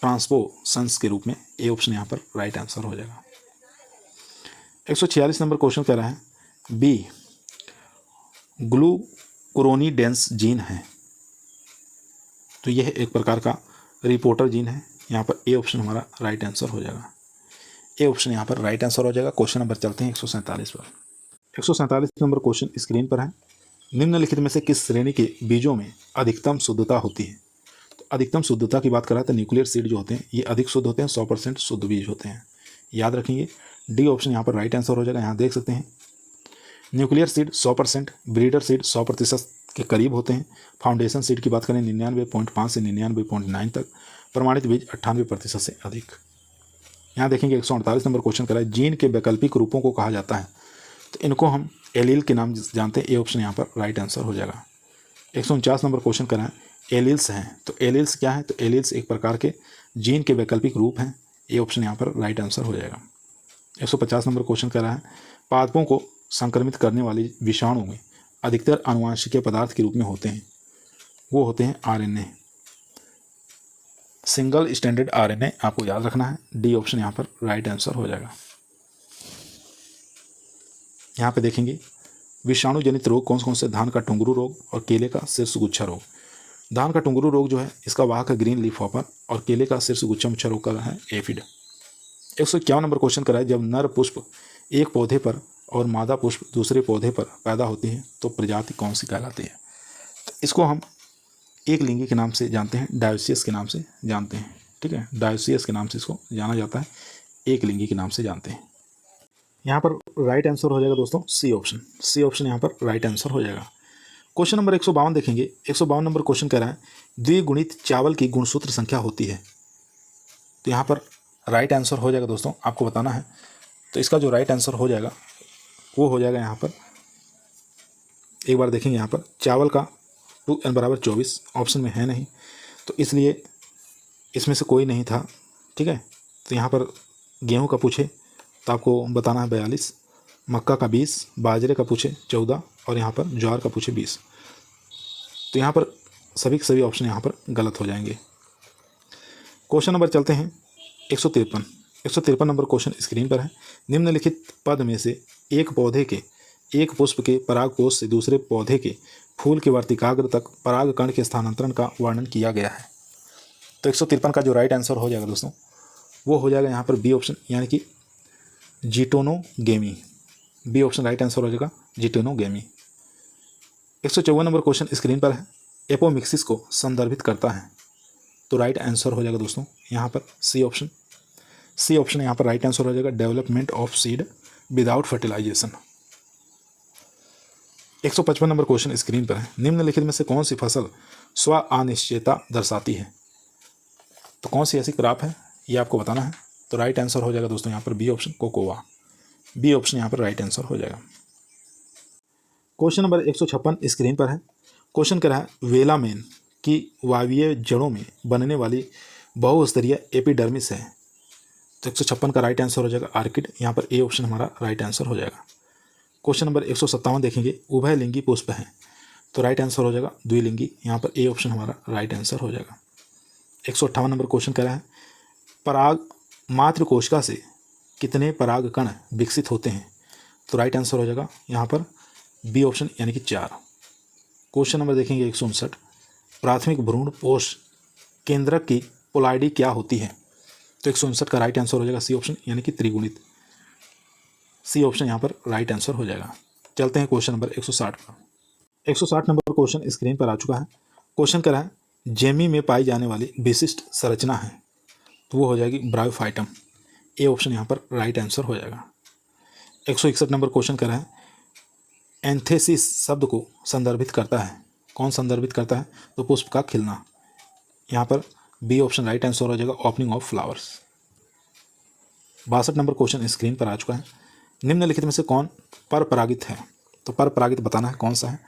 Speaker 1: ट्रांसपोसन्स के रूप में। ए ऑप्शन यहाँ पर राइट आंसर हो जाएगा। 146 नंबर क्वेश्चन कह रहा है, बी ग्लूकुरोनिडेंस जीन है, तो यह एक प्रकार का रिपोर्टर जीन है। यहाँ पर ए ऑप्शन हमारा राइट आंसर हो जाएगा। ए ऑप्शन यहाँ पर राइट आंसर हो जाएगा। क्वेश्चन नंबर चलते हैं 147 पर। 147 नंबर क्वेश्चन स्क्रीन पर है, निम्नलिखित में से किस श्रेणी के बीजों में अधिकतम शुद्धता होती है, तो अधिकतम शुद्धता की बात करा तो न्यूक्लियर सीड जो होते हैं ये अधिक शुद्ध होते हैं, 100% शुद्ध बीज होते हैं, याद रखेंगे। डी ऑप्शन यहाँ पर राइट आंसर हो जाएगा। यहाँ देख सकते हैं न्यूक्लियर सीड 100%, ब्रीडर सीड 100% के करीब होते हैं। फाउंडेशन सीड की बात करें 99.5 से 99.9 तक, प्रमाणित बीज 98% से अधिक। यहाँ देखेंगे 148 नंबर क्वेश्चन करा है, जीन के वैकल्पिक रूपों को कहा जाता है, तो इनको हम एलील के नाम जानते हैं। ए ऑप्शन यहाँ पर राइट आंसर हो जाएगा। 149 नंबर क्वेश्चन करा है, एलील्स हैं, तो एलील्स क्या है, तो एलील्स एक प्रकार के जीन के वैकल्पिक रूप हैं। ए ऑप्शन यहाँ पर राइट आंसर हो जाएगा। 150 नंबर क्वेश्चन कह रहा है, पादपों को संक्रमित करने वाली विषाणु में अधिकतर आनुवांशिकीय पदार्थ के रूप में होते हैं, वो होते हैं आरएनए, सिंगल स्टैंडर्ड आरएनए, आपको याद रखना है। डी ऑप्शन यहाँ पर राइट आंसर हो जाएगा। यहाँ पे देखेंगे विषाणु जनित रोग कौन कौन से, धान का टुंगरू रोग और केले का शीर्षगुच्छा रोग। धान का टुंगरू रोग जो है इसका वाहक है ग्रीन लीफ हॉपर, और केले का शीर्षगुच्छा मुच्छा रोग का है एफिड। 151 नंबर क्वेश्चन करा है, जब नर पुष्प एक पौधे पर और मादा पुष्प दूसरे पौधे पर पैदा होती है तो प्रजाति कौन सी कहलाती है, तो इसको हम एक लिंगी के नाम से जानते हैं, डायोसियस के नाम से जानते हैं, ठीक है, डायोसियस के नाम से इसको जाना जाता है, एक लिंगी के नाम से जानते हैं। यहाँ पर राइट आंसर हो जाएगा दोस्तों सी ऑप्शन। सी ऑप्शन यहाँ पर राइट आंसर हो जाएगा। क्वेश्चन नंबर 152 देखेंगे। 152 नंबर क्वेश्चन कह रहा है, द्विगुणित चावल की गुणसूत्र संख्या होती है, तो यहाँ पर राइट आंसर हो जाएगा दोस्तों, आपको बताना है। तो इसका जो राइट आंसर हो जाएगा वो हो जाएगा यहाँ पर, एक बार देखेंगे यहाँ पर चावल का 2n = 24 ऑप्शन में है नहीं, तो इसलिए इसमें से कोई नहीं था, ठीक है। तो यहाँ पर गेहूं का पूछे तो आपको बताना है 42, मक्का का 20, बाजरे का पूछे 14 और यहाँ पर ज्वार का पूछे 20, तो यहाँ पर सभी के सभी ऑप्शन यहाँ पर गलत हो जाएंगे। क्वेश्चन नंबर चलते हैं 153। 153 नंबर क्वेश्चन स्क्रीन पर है, निम्नलिखित पद में से एक पौधे के एक पुष्प के परागकोश से दूसरे पौधे के फूल के वर्तिकाग्र तक परागकण के स्थानांतरण का वर्णन किया गया है, तो 153 का जो राइट आंसर हो जाएगा दोस्तों वो हो जाएगा यहाँ पर बी ऑप्शन, यानी कि जिटोनोगेमी। बी ऑप्शन राइट आंसर हो जाएगा, जिटोनोगेमी। 154 नंबर क्वेश्चन स्क्रीन पर है, एपोमिक्सिस को संदर्भित करता है, तो राइट आंसर हो जाएगा दोस्तों यहाँ पर सी ऑप्शन। सी ऑप्शन यहाँ पर राइट आंसर हो जाएगा, development of seed without fertilisation. 155 number question screen पर है, निम्नलिखित में से कौन सी फसल स्व अनिश्चयता दर्शाती है, तो कौन सी ऐसी क्रॉप है ये आपको बताना है, तो राइट आंसर हो जाएगा दोस्तों यहाँ पर B option, cocoa. B option यहाँ पर राइट आंसर हो जाएगा। क्वेश्चन नंबर 156 स्क्रीन पर है। क्वेश्चन कह रहा है, वेलामेन की वायवीय जड़ों में बनने वाली बहुस्तरीय एपिडर्मिस है। तो 156 का राइट आंसर हो जाएगा आर्किड। यहाँ पर ए ऑप्शन हमारा राइट आंसर हो जाएगा। क्वेश्चन नंबर 157 देखेंगे, उभयलिंगी पुष्प है। तो राइट आंसर हो जाएगा द्विलिंगी। यहाँ पर ए ऑप्शन हमारा राइट आंसर हो जाएगा। 158 नंबर क्वेश्चन कह रहा है, पराग मात्र कोशिका से कितने पराग कण विकसित होते हैं। तो राइट आंसर हो जाएगा यहाँ पर बी ऑप्शन यानी कि 4। क्वेश्चन नंबर देखेंगे 159, प्राथमिक भ्रूण पोष केंद्रक की पोलाइडी क्या होती है। तो 159 का राइट आंसर हो जाएगा सी ऑप्शन यानी कि त्रिगुणित। सी ऑप्शन यहाँ पर राइट आंसर हो जाएगा। चलते हैं क्वेश्चन नंबर 160 पर। 160 नंबर क्वेश्चन स्क्रीन पर आ चुका है। क्वेश्चन कह रहा है, जेमी में पाई जाने वाली विशिष्ट संरचना है। तो वो हो जाएगी ब्रायोफाइटम। ए ऑप्शन यहाँ पर राइट आंसर हो जाएगा। 161 नंबर क्वेश्चन कर रहा है, एंथेसिस शब्द को संदर्भित करता है। कौन संदर्भित करता है। तो पुष्प का खिलना। यहाँ पर बी ऑप्शन राइट आंसर हो जाएगा, opening of flowers. 62 number question screen पर आ चुका है। निम्नलिखित में से कौन परपरागित है। तो परपरागित बताना है कौन सा है।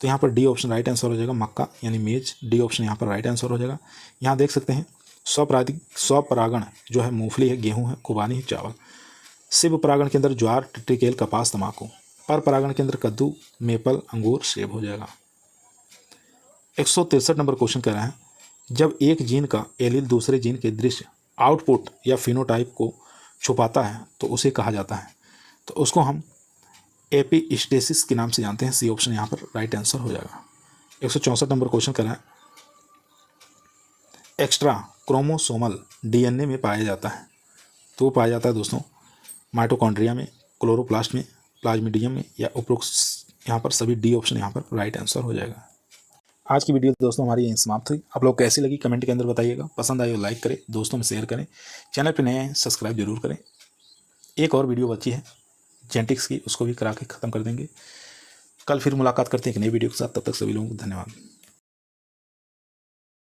Speaker 1: तो यहाँ पर डी ऑप्शन राइट आंसर हो जाएगा, मक्का यानी मेज। डी ऑप्शन यहाँ पर राइट आंसर हो जाएगा। यहाँ देख सकते हैं स्वपरागण जो है मूंगफली है, गेहूं है, खुबानी है, चावल। शिव परागण के अंदर ज्वार, टिट्रिकेल, कपास, तंबाकू। पर परागण के अंदर कद्दू, मेपल, अंगूर, सेब हो जाएगा। 163 नंबर क्वेश्चन कह रहा है, जब एक जीन का एलील दूसरे जीन के दृश्य आउटपुट या फिनोटाइप को छुपाता है तो उसे कहा जाता है। तो उसको हम एपिस्टेसिस के नाम से जानते हैं। सी ऑप्शन यहाँ पर राइट आंसर हो जाएगा। 164 नंबर क्वेश्चन कह रहा है, एक्स्ट्रा क्रोमोसोमल डीएनए में पाया जाता है। तो वो पाया जाता है दोस्तों माइटोकॉन्ड्रिया में, क्लोरोप्लास्ट में, प्लाज्मिडियम में या उपरोक्त। यहाँ पर सभी डी ऑप्शन यहाँ पर राइट आंसर हो जाएगा। आज की वीडियो दोस्तों हमारी यहीं समाप्त हुई। आप लोग कैसी लगी कमेंट के अंदर बताइएगा। पसंद आई तो लाइक करें, दोस्तों में शेयर करें। चैनल पर नए हैं सब्सक्राइब जरूर करें। एक और वीडियो बची है जेनेटिक्स की, उसको भी करा के ख़त्म कर देंगे। कल फिर मुलाकात करते हैं एक नई वीडियो के साथ। तब तक सभी लोगों को धन्यवाद।